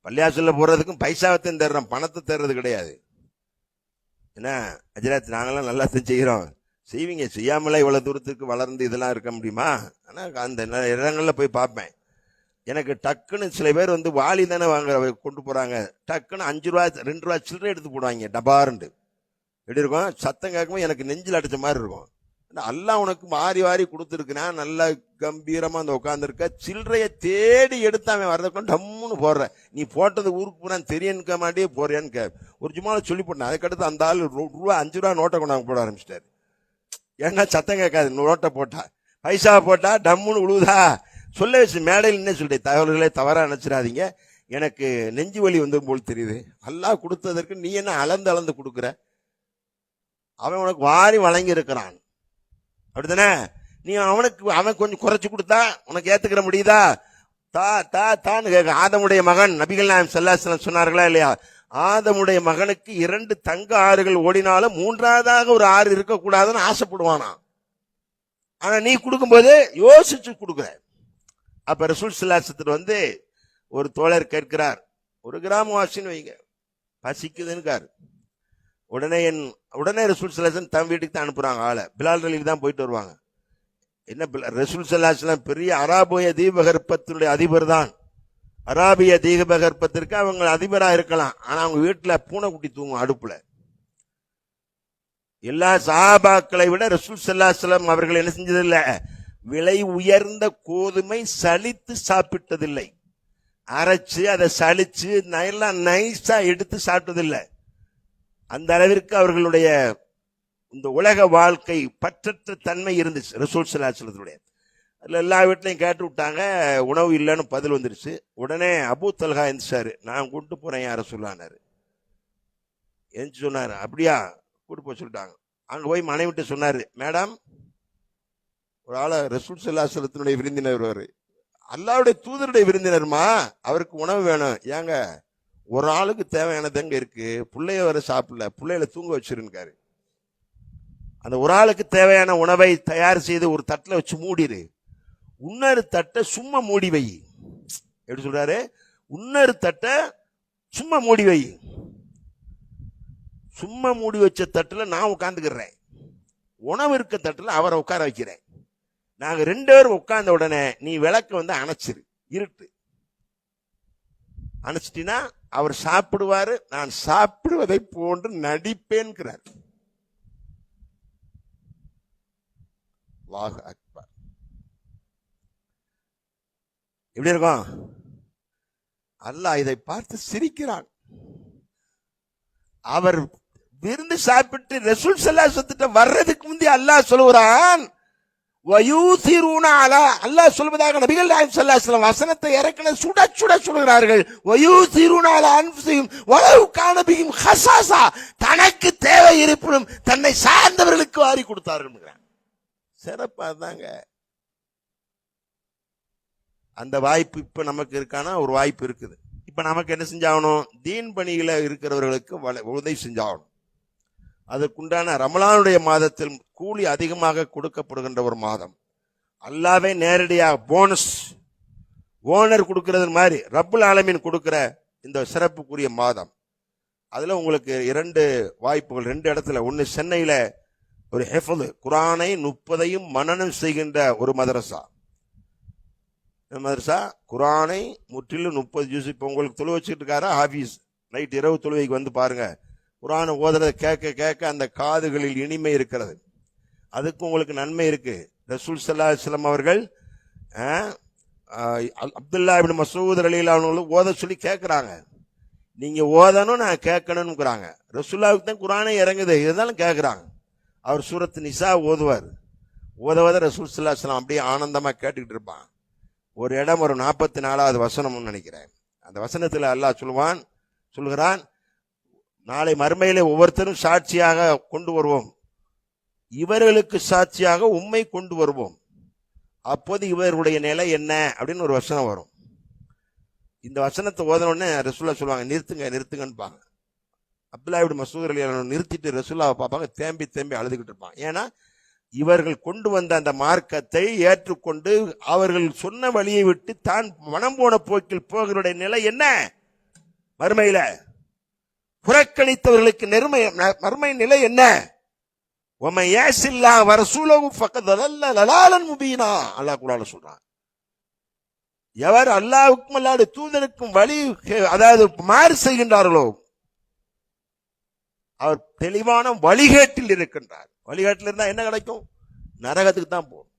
பள்ளியாசல்ல போறதுக்கும் பைசாவத்தையும் தேடுறோம், பணத்தை தேடுறது கிடையாது. என்ன அஜராத், நாங்களாம் நல்லா செய்கிறோம். செய்வீங்க, செய்யாமல இவ்வளவு தூரத்துக்கு வளர்ந்து இதெல்லாம் இருக்க முடியுமா? ஆனா அந்த இடங்கள்ல போய் பார்ப்பேன். எனக்கு டக்குன்னு சில பேர் வந்து வாளி தானே வாங்க கொண்டு போறாங்க, டக்குன்னு 5 ரூபா 2 ரூபா சில்லறை எடுத்து போடுவாங்க டபாருண்டு. எப்படி இருக்கும்? சத்தம் கேட்கும்போது எனக்கு நெஞ்சில் அடிச்ச மாதிரி இருக்கும். அல்லாஹ் உனக்கு வாரி வாரி கொடுத்துருக்குனா நல்லா கம்பீரமா அந்த உட்காந்துருக்க, சில்லறைய தேடி எடுத்து அவன் வரதுக்கு டம்முன்னு போடுற. நீ போட்டது ஊருக்கு போனா தெரியனுக்க மாட்டே போறியான்னு ஒரு சும்மா சொல்லி போட்டேன். அதுக்கடுத்து அந்த ஆள் ரூபா 5 ரூபா நோட்டை கொண்டாங்க போட ஆரம்பிச்சிட்டாரு. ஏன்னா சத்தம் கேட்காது, நோட்டை போட்டா பைசா போட்டா டம்முன்னு விழுவுதா. சொல்ல வச்சு மேடையில் என்ன சொல்லிட்டேன், தகவல்களே தவறா நினைச்சிடாதீங்க, எனக்கு நெஞ்சு வலி வந்து போல் தெரியுது. அல்லாஹ் கொடுத்ததற்கு நீ என்ன அளந்து அளந்து கொடுக்குற? அவன் உனக்கு வாரி வழங்கி இருக்கிறான், அப்படித்தானே? நீ அவன் கொஞ்சம் குறைச்சு கொடுத்தா உனக்கு ஏத்துக்கிற முடியுதா? தான்னு கேட்க. ஆதமுடைய மகன் நபிகள் நாயகம் ஸல்லல்லாஹு அலைஹி வஸல்லம் சொன்னார்களா இல்லையா? ஆதமுடைய மகனுக்கு 2 தங்க ஆறுகள் ஓடினாலும் 3வதாக ஒரு ஆறு இருக்கக்கூடாதுன்னு ஆசைப்படுவானா. ஆனா நீ கொடுக்கும்போது யோசிச்சு கொடுக்குற. அப்ப ரசூல் ஸல்லல்லாஹு அலைஹி வஸல்லம் வந்து ஒரு தோழர் கேட்கிறார், ஒரு கிராமவாசின்னு வைங்க, பசிக்குதுன்னு. உடனே ரசூல் ஸல்லல்லாஹு அலைஹி வஸல்லம் தம் வீட்டுக்கு தான் அனுப்புறாங்க ஆளை. பிலால் ரலிக்கு தான் போயிட்டு வருவாங்க. என்ன ரசூல் ஸல்லல்லாஹு அலைஹி வஸல்லம் பெரிய அராபிய தீபகற்பத்தினுடைய அதிபர் தான். அராபிய தீபகற்பத்திற்கு அவங்க அதிபரா இருக்கலாம், ஆனா அவங்க வீட்டுல பூனைக்குட்டி தூங்கும் அடுப்புல. எல்லா சஹாபாக்களை விட ரசூல் ஸல்லல்லாஹு அலைஹி வஸல்லம் அவர்கள் என்ன செஞ்சதில்லை, விலை உயர்ந்த கோதுமை சலித்து சாப்பிட்டதில்லை. அரைச்சு அதை சலிச்சு எல்லாம் நைஸா எடுத்து சாப்பிட்டதில்லை. அந்த அளவிற்கு அவர்களுடைய இந்த உலக வாழ்க்கை பற்றற்ற தன்மை இருந்துச்சு ரசூல் ஸல்லல்லாஹு அலைஹி வஸல்லத்துடைய. அதில் எல்லா வீட்லையும் கேட்டு விட்டாங்க, உணவு இல்லைன்னு பதில் வந்துருச்சு. உடனே அபூ தல்ஹா எந்திரிச்சாரு, நான் கூட்டு போறேன் யார சொல்லானாரு. எந்திரிச்சு சொன்னாரு, அப்படியா கூட்டு போய் சொல்லிட்டாங்க. அங்க போய் மனைவிட்டு சொன்னாரு, மேடம் ஒரு ஆளை ரசூல் ஸல்லல்லாஹு அலைஹி வஸல்லத்துடைய விருந்தினர் வருவாரு, அல்லாஹ்வுடைய தூதருடைய விருந்தினர்மா, அவருக்கு உணவு வேணும். ஏங்க ஒரு ஆளுக்கு தேவையானது எங்க இருக்கு, பிள்ளைய வர சாப்பிடல, பிள்ளைகளை தூங்க வச்சிருக்காரு. அந்த ஒரு ஆளுக்கு தேவையான உணவை தயார் செய்து ஒரு தட்டில் வச்சு மூடிடு, இன்னொரு தட்டை சும்மா மூடி வை. எப்படி சொல்றாரு, இன்னொரு தட்டை சும்மா மூடி வை. சும்மா மூடி வச்ச தட்டுல நான் உட்காந்துக்கிறேன், உணவு இருக்க தட்டுல அவரை உட்கார வைக்கிறேன். நாங்க 2 பேரும் உட்கார்ந்த உடனே நீ விளக்க வந்து அணைச்சிரு, இருட்டு அணைச்சிட்டினா அவர் சாப்பிடுவாரு, நான் சாப்பிடுவதை போன்று நடிப்பேன்கிறார். அல்லாஹ் அக்பர். எப்படி இருக்கும்? அல்லாஹ் இதை பார்த்து சிரிக்கிறான். அவர் விருந்து சாப்பிட்டு ரசூல் ஸல்லல்லாஹு அலைஹி வஸல்லம் வர்றதுக்கு முந்தைய அல்லாஹ் சொல்லுகிறான், வயூசிரூன அலா, அல்லாஹ் சொல்வதாக நபிகள் நாயகம் ஸல்லல்லாஹு அலைஹி வஸல்லம் வசனத்தை இறக்கின சுட சுட சொல்கிறார்கள். வயூசிரூன அலா அன்ஃபுஸிஹிம் வலவ் கான பிஹிம் ஹஸாஸா, தனக்கு தேவை இருப்பினும் தன்னை சார்ந்தவர்களுக்கு வாரி கொடுத்தார்கள். சிறப்பா தாங்க. அந்த வாய்ப்பு இப்ப நமக்கு இருக்கானா? ஒரு வாய்ப்பு இருக்குது. இப்ப நமக்கு என்ன செஞ்சாகணும்? தீன் பணியில இருக்கிறவர்களுக்கு உதவி செஞ்சாகணும். அதற்குண்டான ரமலானுடைய மாதத்தில் கூலி அதிகமாக கொடுக்கப்படுகின்ற ஒரு மாதம். அல்லாஹ்வே நேரடியாக போனஸ் ஓனர் கொடுக்கிறது மாதிரி ரப்புல் ஆலமீன் கொடுக்கிற இந்த சிறப்புக்குரிய மாதம். அதுல உங்களுக்கு 2 வாய்ப்புகள், 2 இடத்துல. ஒன்னு சென்னையில ஒரு ஹிஃப்து குர்ஆனை 30ஐயும் மனனம் செய்கின்ற ஒரு மதரசா. மதரசா குர்ஆனை முற்றிலும் 30 ஜூஸ். இப்போ உங்களுக்கு தொழு வச்சுட்டு இருக்காரா ஹாஃபீஸ், நைட் இரவு தொழுவைக்கு வந்து பாருங்க. குர்ஆனை ஓதுறத கேட்க கேட்க அந்த காதுகளில் இனிமை இருக்கிறது. அதுக்கு உங்களுக்கு நன்மை இருக்கு. ரசூல் ஸல்லல்லாஹு அலைஹி வஸல்லம் அவர்கள் அப்துல்லா இப்னு மஸ்ஊத் ரலியல்லாஹு அன்ஹு ஓத சொல்லி கேட்கிறாங்க. நீங்க ஓதணும், நான் கேட்கணும்ங்கிறாங்க. ரசூலுல்லாஹ்வுக்கு தான் குர்ஆனே இறங்குது, இதெல்லாம் கேட்கிறாங்க. அவர் சூரத்து நிசா ஓதுவார். ஓத ரசூல் ஸல்லல்லாஹு அலைஹி வஸல்லம் அப்படியே ஆனந்தமா கேட்டுக்கிட்டு இருப்பான். ஒரு இடம் ஒரு 44வது வசனம்னு நினைக்கிறேன். அந்த வசனத்தில் அல்லாஹ் சொல்கிறான், நாளை மறுமையிலே ஒவ்வொருத்தரும் சாட்சியாக கொண்டு வருவோம், இவர்களுக்கு சாட்சியாக உம்மை கொண்டு வருவோம், அப்போது இவருடைய நிலை என்ன அப்படின்னு ஒரு வசனம் வரும். இந்த வசனத்தை ஓதன உடனே ரசூலுல்லாஹ் சொல்லுவாங்க, நிறுத்துங்க நிறுத்துங்கன்னு. அப்துல்லா இப்னு மஸ்ஊத் ரலியல்லாஹு அன்ஹு நிறுத்திட்டு ரசூலுல்லாஹ்வை பார்ப்பாங்க, தேம்பி தேம்பி அழுதுகிட்டு இருப்பான். ஏன்னா இவர்கள் கொண்டு வந்த அந்த மார்க்கத்தை ஏற்றுக்கொண்டு அவர்கள் சொன்ன வழியை விட்டு தான் மனம் போன போக்கில் போகிறவருடைய நிலை என்ன? மறுமையில புறக்கணித்தவர்களுக்கு மறுமை நிலை என்ன? وَمَن يَعْصِ اللَّهَ وَرَسُولَهُ فَقَدْ ضَلَّ ضَلَالًا مُبِينًا. அல்லாஹ் குர்ஆன்ல சொல்றான், எவர் அல்லாஹ்வுக்கும் அல்லாஹ்வுடைய தூதருக்கும் வழி அதாவது மாறு செய்கின்றார்களோ அவர் தெளிவான வழிகேட்டில் இருக்கின்றார். வழிகாட்டில் இருந்தா என்ன கிடைக்கும்? நரகத்துக்கு தான் போகும்.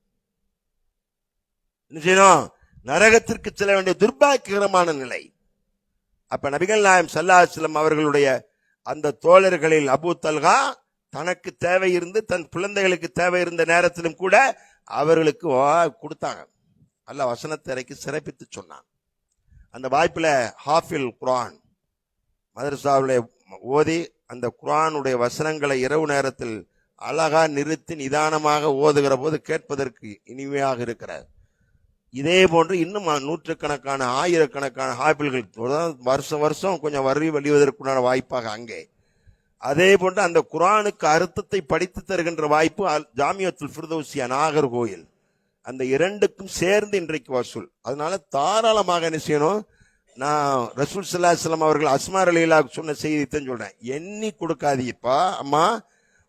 என்ன செய்யணும்? நரகத்திற்கு செல்ல வேண்டிய துர்பாக்கியகரமான நிலை. அப்ப நபிகள் நாயகம் ஸல்லல்லாஹு அலைஹி வஸல்லம் அவர்களுடைய அந்த தோழர்களில் அபூ தல்ஹா தனக்கு தேவை இருந்து தன் குழந்தைகளுக்கு தேவை இருந்த நேரத்திலும் கூட அவர்களுக்கு கொடுத்தாங்க. அல்லாஹ் வசனத்தை இறக்கி சிறப்பித்து சொன்னான். அந்த வாய்ப்புல ஹாஃபில் குர்ஆன் மதரசாவுடைய ஓதி அந்த குர்ஆனுடைய வசனங்களை இரவு நேரத்தில் அழகா நிறுத்தி நிதானமாக ஓதுகிற போது கேட்பதற்கு இனிமையாக இருக்கிறார். இதே போன்று இன்னும் நூற்றுக்கணக்கான ஆயிரக்கணக்கான ஹாஃபில்கள் வருஷம் வருஷம் கொஞ்சம் வழிவதற்குண்டான வாய்ப்பாக அங்கே. அதே போன்று அந்த குர்ஆனுக்கு அர்த்தத்தை படித்து தருகின்ற வாய்ப்பு ஜாமியத்துல் ஃபிர்தௌசியா நாகர்கோயில். அந்த 2க்கும் சேர்ந்து இன்றைக்கு வசூல். அதனால தாராளமாக என்ன செய்யணும்? நான் ரசூல் ஸல்லல்லாஹு அலைஹி வஸல்லம் அவர்கள் அஸ்மா ரலியல்லாஹு சொன்ன செய்தியைத்தான் சொல்றேன். எண்ணி கொடுக்காதீப்பா அம்மா,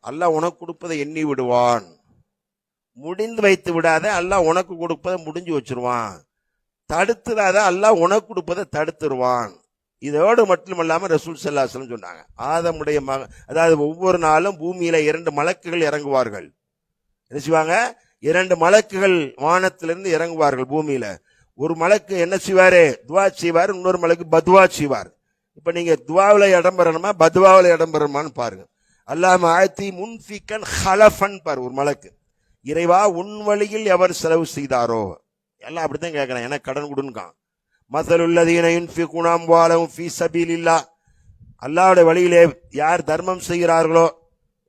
அல்லாஹ் உனக்கு கொடுப்பதை எண்ணி விடுவான். முடிந்து வைத்து விடாத, அல்லாஹ் உனக்கு கொடுப்பதை முடிஞ்சு வச்சிருவான். தடுத்துடாத, அல்லாஹ் உனக்கு கொடுப்பதை தடுத்துருவான். இதோடு மட்டுமல்லாம ரசூல் ஸல்லல்லாஹு அலைஹி வஸல்லம் சொன்னாங்க, ஆதமுடைய அதாவது ஒவ்வொரு நாளும் பூமியில 2 மலக்குகள் இறங்குவார்கள். என்ன செய்வாங்க? 2 மலக்குகள் வானத்திலிருந்து இறங்குவார்கள் பூமியில. ஒரு மலக்கு என்ன செய்வாரு? துவா செய்வார், இன்னொரு மலக்கு பத்வா செய்வார். இப்ப இப்ப நீங்க துவாவில இடம் பெறணுமா பத்வாவில இடம் பெறணுமான்னு பாருங்க. அல்லாம ஆயத்தி முன்ஃபிகன் ஹலஃபன் பாரு ஒரு மலக்கு, இறைவா உன் வழியில் எவர் செலவு செய்தாரோ, எல்லாம் அப்படித்தான் கேட்கிறேன், எனக்கு கடன் கொடுன்கான். மஸலுல்லதீன யுன்ஃபிகூன அம்வாலஹும் ஃபீ ஸபீலில்லாஹ், அல்லாஹ்வுடைய வழியிலே யார் தர்மம் செய்கிறார்களோ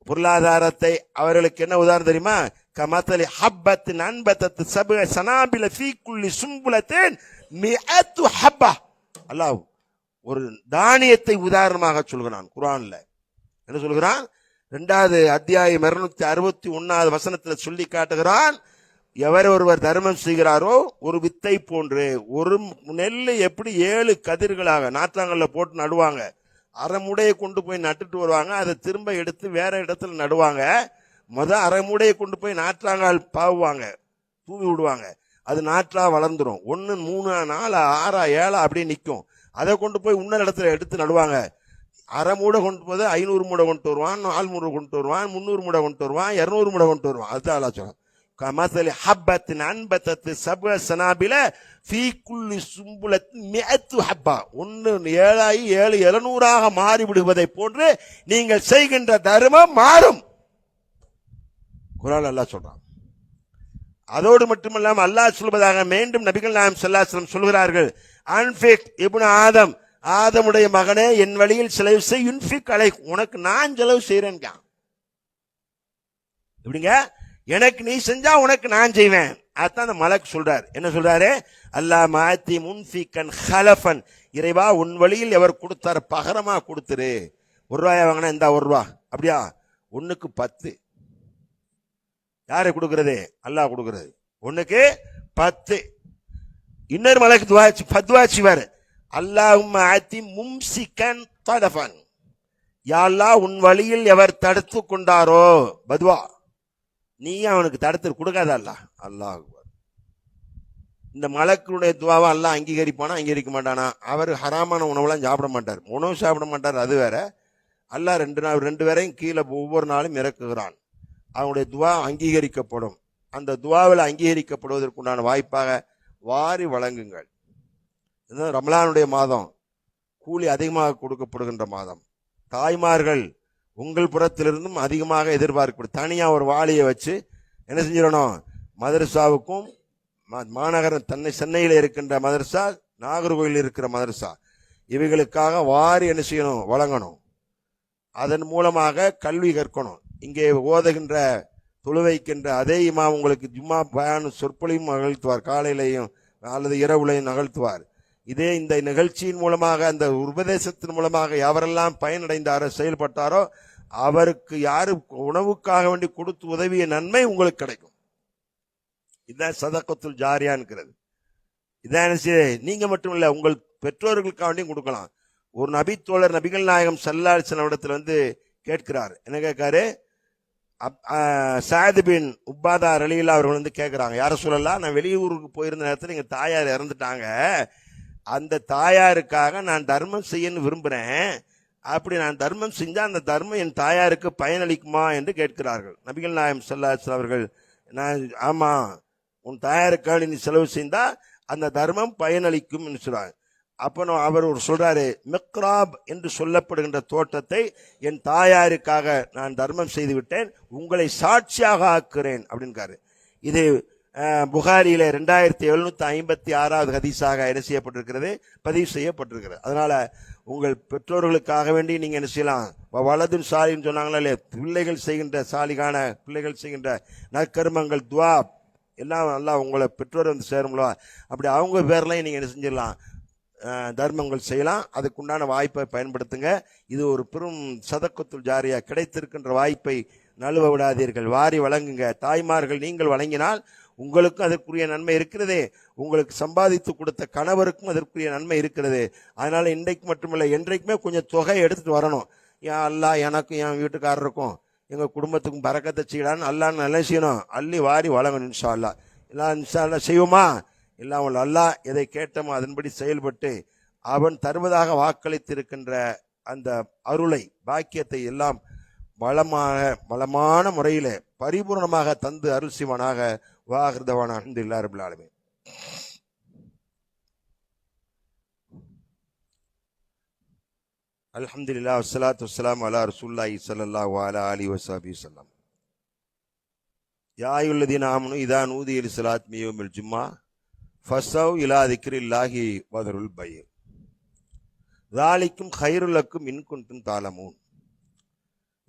பொருளாதாரத்தை, அவர்களுக்கு என்ன உதாரணம் தெரியுமா? கமதலி ஹப்பத்தின் அன்பத்தத்து சபுக சனாபில ஃபீ குல்லி சும்புலத்தின் மிஅத்து ஹப்பா. அல்லாஹ் ஒரு தானியத்தை உதாரணமாக சொல்கிறான் குர்ஆன்ல. என்ன சொல்கிறான்? 2வது அத்தியாயம் 261வது வசனத்தில் சொல்லி காட்டுகிறான், எவர் ஒருவர் தர்மம் செய்கிறாரோ ஒரு வித்தை போன்று, ஒரு நெல் எப்படி 7 கதிர்களாக நாற்றாங்கல்ல போட்டு நடுவாங்க, அரைமுடையை கொண்டு போய் நட்டுட்டு வருவாங்க, அதை திரும்ப எடுத்து வேற இடத்துல நடுவாங்க. அரைமுடையை கொண்டு போய் நாற்றாங்கால் பாவுவாங்க, தூவி விடுவாங்க, அது நாற்றா வளர்ந்துடும். 1 3 4 6 7 அப்படியே நிற்கும். அதை கொண்டு போய் இன்னொரு இடத்துல எடுத்து நடுவாங்க. அரை மூடை கொண்டு போது 500 மூடை கொண்டு வருவான், 4 மூடை கொண்டு வருவான், 300 மூடை கொண்டு வருவான், 200 மூடை கொண்டு வருவான். அதுதான் அல்லா சொல்றான். கமஸலி ஹப்பத்தின் அன்பத்தத்து சபுக சனாபில ஃபீ குல்லி சும்புலத்தின் மிஅத்து ஹப்பா. 1 7 ஆகி 7 700ஆக மாறிவிடுவதை போன்று நீங்கள் செய்கின்ற தர்மம் மாறும். குர்ஆன் அல்லாஹ் சொல்றான். அதோடு மட்டுமல்லாமல் அல்லாஹ் சொல்வதாக மீண்டும் நபிகள் நாயகம் ஸல்லல்லாஹு அலைஹி வஸல்லம் சொல்கிறார்கள், அன்ஃபிக் இப்னு ஆதம், ஆதமுடைய மகனே என் வழியில் செலவு செய், யுன்ஃபிக் அலைக், உனக்கு நான் செலவு செய்யறேன். எப்படிங்க? எனக்கு நீ செஞ்சா உனக்கு நான் செய்வேன். அதான் அந்த மலக்கு சொல்றார். என்ன சொல்றாரு? அல்லாஹ் மாத்தி முன்ஃபிகன் ஹலஃபன், இறைவா உன் வழியில் எவர் கொடுத்தார் பகரமா கொடுத்துரு. 1 ரூபாயா வாங்கினா இந்த 1 ரூபா, அப்படியா 1க்கு 10. யாரை கொடுக்கிறது? அல்லாஹ் கொடுக்கிறது. 1க்கு 10. இன்னொரு மலக்கு பத்வாச்சிவார், அல்லாஹும்ம ஆத்தி மும்சிகன் தலஃபன், யா அல்லாஹ் உன் வழியில் எவர் தடுத்து கொண்டாரோ, பத்வா நீ அவனுக்கு தடுத்து கொடுக்காத. அல்லாஹ் இந்த மலக்குடைய துவாவை அல்லாஹ் அங்கீகரிப்பானா அங்கீகரிக்க மாட்டானா? அவர் ஹராமான உணவுலாம் சாப்பிட மாட்டார், உணவு சாப்பிட மாட்டார், அது வேற. அல்லாஹ் 2 பேரையும் கீழே ஒவ்வொரு நாளும் இறக்குகிறான். அவனுடைய துவா அங்கீகரிக்கப்படும். அந்த துவாவில் அங்கீகரிக்கப்படுவதற்குண்டான வாய்ப்பாக வாரி வழங்குங்கள். இதுதான் ரமலானுடைய மாதம், கூலி அதிகமாக கொடுக்கப்படுகின்ற மாதம். தாய்மார்கள் உங்கள் புறத்திலிருந்தும் அதிகமாக எதிர்பார்க்கப்படும். தனியாக ஒரு வாளியை வச்சு என்ன செஞ்சிடணும்? மதரசாவுக்கும் மாநகரம் சென்னையில் இருக்கின்ற மதரசா, நாகர்கோவில் இருக்கிற மதரசா, இவைகளுக்காக வாரி என்ன செய்யணும்? வழங்கணும். அதன் மூலமாக கல்வி கற்கணும். இங்கே ஓதுகின்ற தொழுவைக்கின்ற அதே இமாம் உங்களுக்கு ஜும்மா பயான் சொற்பொழியும் நிகழ்த்துவார், காலையிலையும் அல்லது இரவுலையும் நிகழ்த்துவார். இதே இந்த நிகழ்ச்சியின் மூலமாக, அந்த உபதேசத்தின் மூலமாக யாரெல்லாம் பயனடைந்தாரோ செயல்பட்டாரோ அவருக்கு யாரு உணவுக்காக வேண்டி கொடுத்து உதவிய நன்மை உங்களுக்கு கிடைக்கும். இதுதான் சதகத்துல் ஜாரியான்ங்கிறது. இதான் நீங்க மட்டும் இல்ல, உங்கள் பெற்றோர்களுக்காக வேண்டியும் கொடுக்கலாம். ஒரு நபி தோழர் நபிகள் நாயகம் ஸல்லல்லாஹு அலைஹி வஸல்லம் இடத்துல வந்து கேட்கிறார். என்ன கேட்காரு? சஅத் பின் உபாதா ரலியல்லாஹு அவர்கள் வந்து கேட்கிறாங்க, யார சொல்லலாம், நான் வெளியூருக்கு போயிருந்த நேரத்தில் எங்க தாயார் இறந்துட்டாங்க, அந்த தாயாருக்காக நான் தர்மம் செய்யன்னு விரும்புறேன், அப்படி நான் தர்மம் செஞ்சா அந்த தர்மம் என் தாயாருக்கு பயனளிக்குமா என்று கேட்கிறார்கள். நபிகள் நாயகம் ஸல்லல்லாஹு அலைஹி வஸல்லம் அவர்கள், நான் ஆமா, உன் தாயாருக்காக நீ செலவு செய்தா அந்த தர்மம் பயனளிக்கும் என்று சொல்றாங்க. அப்போ அவர் சொல்றாரு, மிக்ராப் என்று சொல்லப்படுகின்ற தோட்டத்தை என் தாயாருக்காக நான் தர்மம் செய்து விட்டேன், உங்களை சாட்சியாக ஆக்குறேன் அப்படின்றாரு. இது புகாரியில 2756வது ஹதீஸாக என்ன செய்யப்பட்டிருக்கிறது? பதிவு செய்யப்பட்டிருக்கிறது. அதனால உங்கள் பெற்றோர்களுக்காக வேண்டி நீங்க என்ன செய்யலாம்? வலதுன் சாலின்னு சொன்னாங்களா இல்லையா? பிள்ளைகள் செய்கின்ற சாலிகான பிள்ளைகள் செய்கின்ற நற்கர்மங்கள், துவா எல்லாம் நல்லா உங்களை பெற்றோர் வந்து சேருங்களோ, அப்படி அவங்க பேர்லையும் நீங்க என்ன செஞ்சிடலாம்? தர்மங்கள் செய்யலாம். அதுக்குண்டான வாய்ப்பை பயன்படுத்துங்க. இது ஒரு பெரும் சதக்கத்துல் ஜாரியா, கிடைத்திருக்கின்ற வாய்ப்பை நழுவ விடாதீர்கள், வாரி வழங்குங்க. தாய்மார்கள் நீங்கள் வழங்கினால் உங்களுக்கும் அதற்குரிய நன்மை இருக்கிறது, உங்களுக்கு சம்பாதித்து கொடுத்த கணவருக்கும் அதற்குரிய நன்மை இருக்கிறது. அதனால இன்றைக்கு மட்டுமில்லை, என்றைக்குமே கொஞ்சம் தொகை எடுத்துட்டு வரணும். ஏன் அல்லாஹ் எனக்கும் என் வீட்டுக்காரருக்கும் எங்கள் குடும்பத்துக்கும் பரக்கத்தை செய்யலான்னு அல்லாஹ் நல்லா செய்யணும், அள்ளி வாரி வழங்கணும். இன்ஷா அல்லாஹ் எல்லாம் இன்ஷா அல்லாஹ் செய்வோமா? எல்லாம் அல்லாஹ் எதை கேட்டோமோ அதன்படி செயல்பட்டு அவன் தருவதாக வாக்களித்திருக்கின்ற அந்த அருளை, பாக்கியத்தை எல்லாம் வளமான முறையிலே பரிபூர்ணமாக தந்து அருள் செய்வானாக. வாஹிர்தவானா அல்ஹம்துலில்லாஹி ரப்பில் ஆலமீன். அல்ஹம்துலில்லாஹ் வஸ்ஸலாத்து வஸ்ஸலாமு அலா ரசூலுல்லாஹி ஸல்லல்லாஹு அலைஹி வஸல்லம். யா அய்யுல்லதீன ஆமனு இதா நூதிய லிஸ்ஸலாத்தி மின் யௌமில் ஜும்ஆ ஃபஸவ் இலா திக்ரில்லாஹி வதருல் பை' ஸாலிக்கும் கைருல் லக்கும் இன் குன்தும் தஅலமூன்.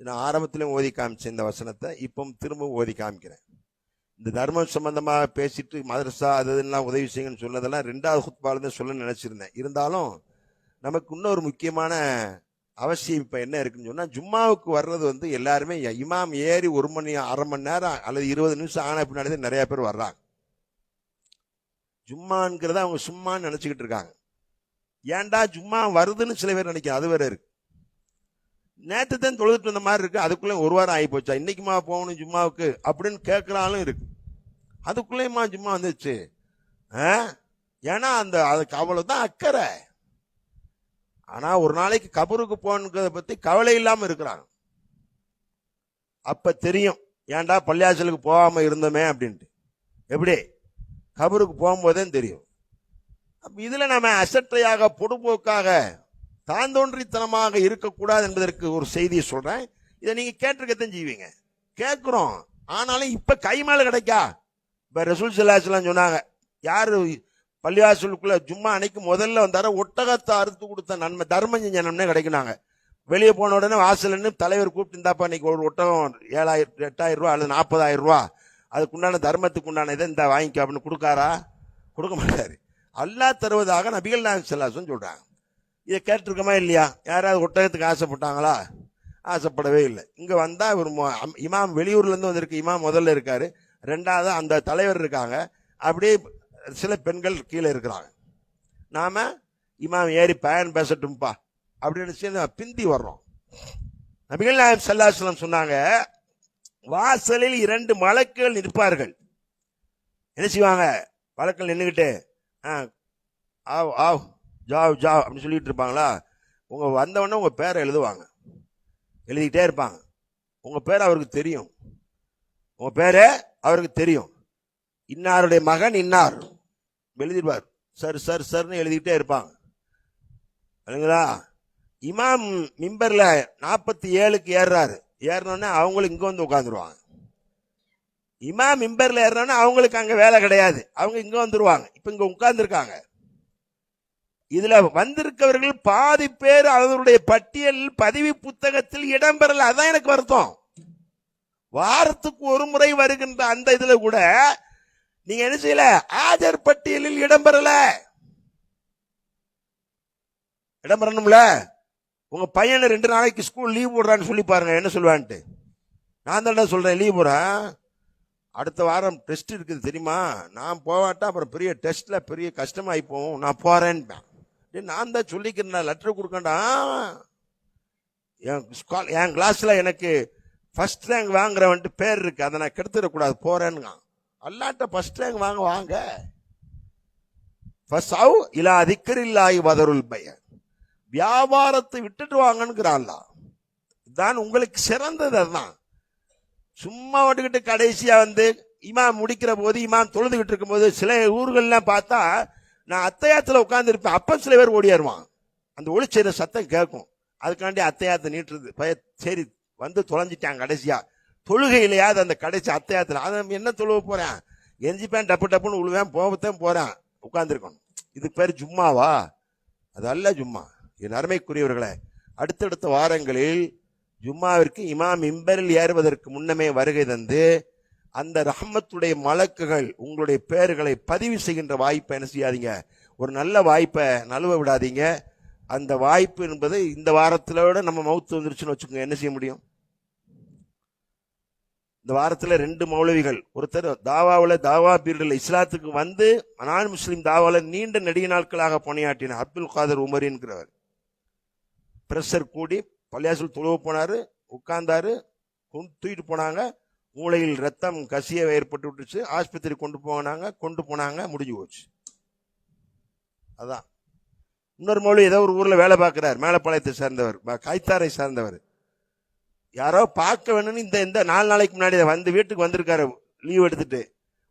நான் ஆரம்பத்திலும் ஓதி காமிச்சேன் இந்த வசனத்தை, இப்போ திரும்பவும் ஓதி காமிக்கிறேன். இந்த தர்மம் சம்பந்தமாக பேசிட்டு மதரசா அதெல்லாம் உதவி செய்யுங்கன்னு சொன்னதெல்லாம் 2வது ஹுத்பால சொல்ல நினைச்சிருந்தேன். இருந்தாலும் நமக்கு இன்னொரு முக்கியமான அவசியம் இப்போ என்ன இருக்குன்னு சொன்னால், ஜும்மாவுக்கு வர்றது எல்லாருமே இமாம் ஏறி 1 மணி அரை மணி நேரம் அல்லது 20 நிமிஷம் ஆன பின்னாடி தான் நிறைய பேர் வர்றாங்க. ஜும்மாங்கிறத அவங்க சும்மான்னு நினச்சிக்கிட்டு இருக்காங்க. ஏன்டா ஜும்மா வருதுன்னு சில பேர் நினைக்கிறாங்க. அது வேற இருக்கு. நேற்று தான் தொழுதுட்டு வந்த மாதிரி இருக்கு, அதுக்குள்ளே 1 வாரம் ஆகி போச்சா, இன்னைக்குமா போகணும் ஜும்மாவுக்கு அப்படின்னு கேட்குறாலும் இருக்கு. அதுக்குள்ளேயுமா ஜும்மா வந்துச்சு? ஏன்னா அதுக்கு அவ்வளவுதான் அக்கறை. ஆனா ஒரு நாளைக்கு கபருக்கு போகணுங்கிறத பத்தி கவலை இல்லாம இருக்கிறாங்க. அப்ப தெரியும் ஏன்டா பள்ளியாசலுக்கு போகாம இருந்தோமே அப்படின்ட்டு. எப்படி கபருக்கு போகும்போதே தெரியும். அப்ப இதுல நம்ம அசட்டையாக பொடுபோக்காக தாந்தோன்றித்தனமாக இருக்கக்கூடாது என்பதற்கு ஒரு செய்தியை சொல்றேன். இதை நீங்க கேட்டிருக்கத்தான் செய்வீங்க, கேட்கிறோம். ஆனாலும் இப்ப கை மேல கிடைக்கா. இப்ப ரசூல் ஸல்லல்லாஹு அலைஹி வஸல்லம் சொன்னாங்க, யாரு பள்ளிவாசலுக்குள்ள ஜும்மா அன்னைக்கு முதல்ல வந்தார ஒட்டகத்தை அறுத்து கொடுத்த நன்மை, தர்மம் செஞ்ச நன்மை கிடைக்குனாங்க. வெளியே போன உடனே வாசல்னு தலைவர் கூப்பிட்டு, இருந்தாப்பா இன்னைக்கு ஒரு ஒட்டகம் 7,000 8,000 ரூபா அல்லது 40,000 ரூபா, அதுக்குண்டான தர்மத்துக்கு உண்டான இதை இந்த வாங்கிக்க அப்படின்னு கொடுக்காரா? கொடுக்க மாட்டாரு. அல்லாஹ் தருவதாக நபிகள் நாயகம் ஸல்லல்லாஹு அலைஹி வஸல்லம் சொல்றாங்க. இதை கேட்டிருக்கோமா இல்லையா? யாராவது ஒட்டகத்துக்கு ஆசைப்பட்டாங்களா? ஆசைப்படவே இல்லை. இங்க வந்தா ஒரு இமாம் வெளியூர்ல இருந்து வந்திருக்கு, இமாம் முதல்ல இருக்காரு, 2வது அந்த தலைவர் இருக்காங்க, அப்படியே சில பெண்கள் கீழே இருக்கிறாங்க. நாம இமாம் ஏறி பயன் பேசட்டும்பா அப்படின்னு பிந்தி வர்றோம். நபிகள் நாயகம் ஸல்லல்லாஹு அலைஹி வஸல்லம் சொன்னாங்க, வாசலில் 2 மலக்குகள் நிற்பார்கள். என்ன செய்வாங்க? மலக்குகள் நின்றுகிட்டு ஆவ் ஆவ் ஜாவ் ஜாவ் அப்படின்னு சொல்லிட்டு இருப்பாங்களா? உங்க வந்தவொடனே உங்க பேரை எழுதுவாங்க, எழுதிக்கிட்டே இருப்பாங்க. உங்க பேர் அவருக்கு தெரியும், உங்க பேரு அவருக்கு தெரியும். இன்னாருடைய மகன் இன்னார் எழுதிடுவார். சர் சர் சர்னு எழுதிக்கிட்டே இருப்பாங்க. இல்லைங்களா? இமாம் மிம்பர்ல 47க்கு ஏறுறாரு, ஏறினோடனே அவங்களும் இங்க வந்து உட்காந்துருவாங்க. இமாம் மிம்பர்ல ஏறினோடனே அவங்களுக்கு அங்க வேலை கிடையாது, அவங்க இங்க வந்துருவாங்க. இப்ப இங்க உட்கார்ந்துருக்காங்க. இதுல வந்திருக்கவர்கள் பாதி பேர் அவருடைய பட்டியல் பதிவு புத்தகத்தில் இடம்பெறல. அதான் எனக்கு வருத்தம். வாரத்துக்கு ஒரு முறை வருகின்ற அந்த இதுல கூட நீங்க என்ன செய்யல? ஆஜர் பட்டியலில் இடம்பெறல. இடம்பெறணும்ல. உங்க பையனை 2 நாளைக்கு ஸ்கூல் லீவ் போடுறான்னு சொல்லி பாருங்க, என்ன சொல்லுவான்ட்டு. நான் தான் சொல்றேன் லீவ் போறேன், அடுத்த வாரம் டெஸ்ட் இருக்குது தெரியுமா, நான் போவாட்டா அப்புறம் பெரிய டெஸ்ட்ல பெரிய கஷ்டமாயி போவோம், நான் போறேன்னு நான் தான் சொல்லிக்கிறேன். லெட்டர் கொடுக்கண்டா, என் கிளாஸ்ல எனக்கு ஃபர்ஸ்ட் ரேங்க் வாங்குறவன்ட்டு பேர் இருக்கு, அதை நான் கெடுத்துடக்கூடாது, போறேன்னு. அல்லாட்ட ஃபர்ஸ்ட் ரேங்க் வாங்க. ஃபஸவ் இலா திக்ரில்லாஹி வதருல் பை', வியாபாரத்தை விட்டுட்டு வாங்கன்னு தான் உங்களுக்கு சிறந்தது. அதுதான். சும்மா வந்துகிட்டு கடைசியா இமாம் முடிக்கிற போது, இமாம் தொழுதுகிட்டு இருக்கும் போது சில ஊர்கள்லாம் பார்த்தா நான் அத்தையாத்துல உட்கார்ந்து இருப்பேன், அப்ப சில பேர் ஓடியாருவான். அந்த ஒளிச்சேர சத்தம் கேட்கும், அதுக்காண்டி அத்தையாத்த நீட்டுறது. சரி வந்து தொலைஞ்சிட்டாங்க. கடைசியா தொழுகையிலையாவது அந்த கடைசி அத்தையாத்துல அதை என்ன தொழுவ போறேன், எஞ்சிப்பேன், டப்பு டப்புன்னு உழுவேன், போகத்தான் போறேன், உட்கார்ந்துருக்கணும். இதுக்கு பேர் ஜும்மாவா? அது அல்ல ஜும்மா. என் அருமைக்குரியவர்களே, அடுத்தடுத்த வாரங்களில் ஜும்மாவிற்கு இமாம் மிம்பரில் ஏறுவதற்கு முன்னமே வருகை தந்து அந்த ரஹ்மத்துடைய மலக்குகள் உங்களுடைய பெயர்களை பதிவு செய்கின்ற வாய்ப்பை என்ன செய்யாதீங்க, ஒரு நல்ல வாய்ப்பை நழுவ விடாதீங்க. அந்த வாய்ப்பு என்பது இந்த வாரத்திலோட நம்ம மவுத்து வந்துருச்சுன்னு வச்சுக்கோங்க, என்ன செய்ய முடியும்? இந்த வாரத்தில் 2 மௌலவிகள், ஒருத்தர் தாவா பீரியடில் இஸ்லாத்துக்கு வந்து நான் முஸ்லீம் தாவால நீண்ட நெடிய நாட்களாக பணியாற்றினார், அப்துல் காதர் உமர் என்கிறவர். பிரஷர் கூடி பள்ளியாசல் தொழுவ போனாரு, உட்கார்ந்தாரு, தூக்கிட்டு போனாங்க, மூளையில் ரத்தம் கசிய ஏற்பட்டு விட்டுச்சு, ஆஸ்பத்திரி கொண்டு போனாங்க, முடிஞ்சு போச்சு. அதான். இன்னொரு மொழி ஏதோ ஒரு ஊர்ல வேலை பார்க்கிறார், மேலப்பாளையத்தை சேர்ந்தவர், கைத்தாரை சேர்ந்தவர். யாரோ பார்க்க வேணும்னு இந்த 4 நாளைக்கு முன்னாடி வீட்டுக்கு வந்திருக்காரு, லீவ் எடுத்துட்டு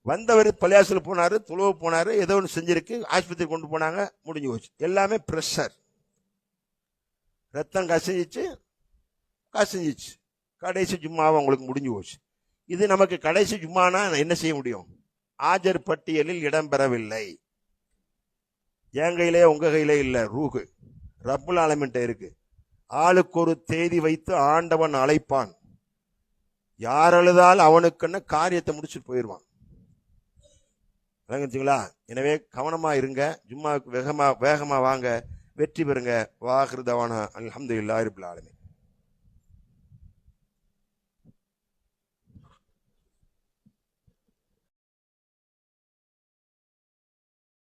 வந்தவர். பள்ளியாசல் போனாரு, தொழுவ போனாரு, ஏதோ ஒன்று செஞ்சிருக்கு, ஆஸ்பத்திரி கொண்டு போனாங்க, முடிஞ்சு போச்சு. எல்லாமே பிரஷர். ரத்தம் கசிஞ்சிச்சு, கடைசி ஜும்மாவை உங்களுக்கு முடிஞ்சு போச்சு. இது நமக்கு கடைசி ஜும்மானா என்ன செய்ய முடியும்? ஆஜர் பட்டியலில் இடம்பெறவில்லை. என் கையிலே உங்க கையிலே இல்லை, ரூஹு ரப்புல் ஆலமீன்ட்ட இருக்கு. ஆளுக்கு ஒரு தேதி வைத்து ஆண்டவன் அழைப்பான். யார் அழுதால் அவனுக்குன்னு காரியத்தை முடிச்சுட்டு போயிடுவான். விளங்குச்சுங்களா? எனவே கவனமா இருங்க. ஜும்மாவுக்கு வேகமா வாங்க, வெற்றி பெறுங்க. வாஹிரு தவானா அல்ஹம்துலில்லாஹி ரப்பில் ஆலமீன்.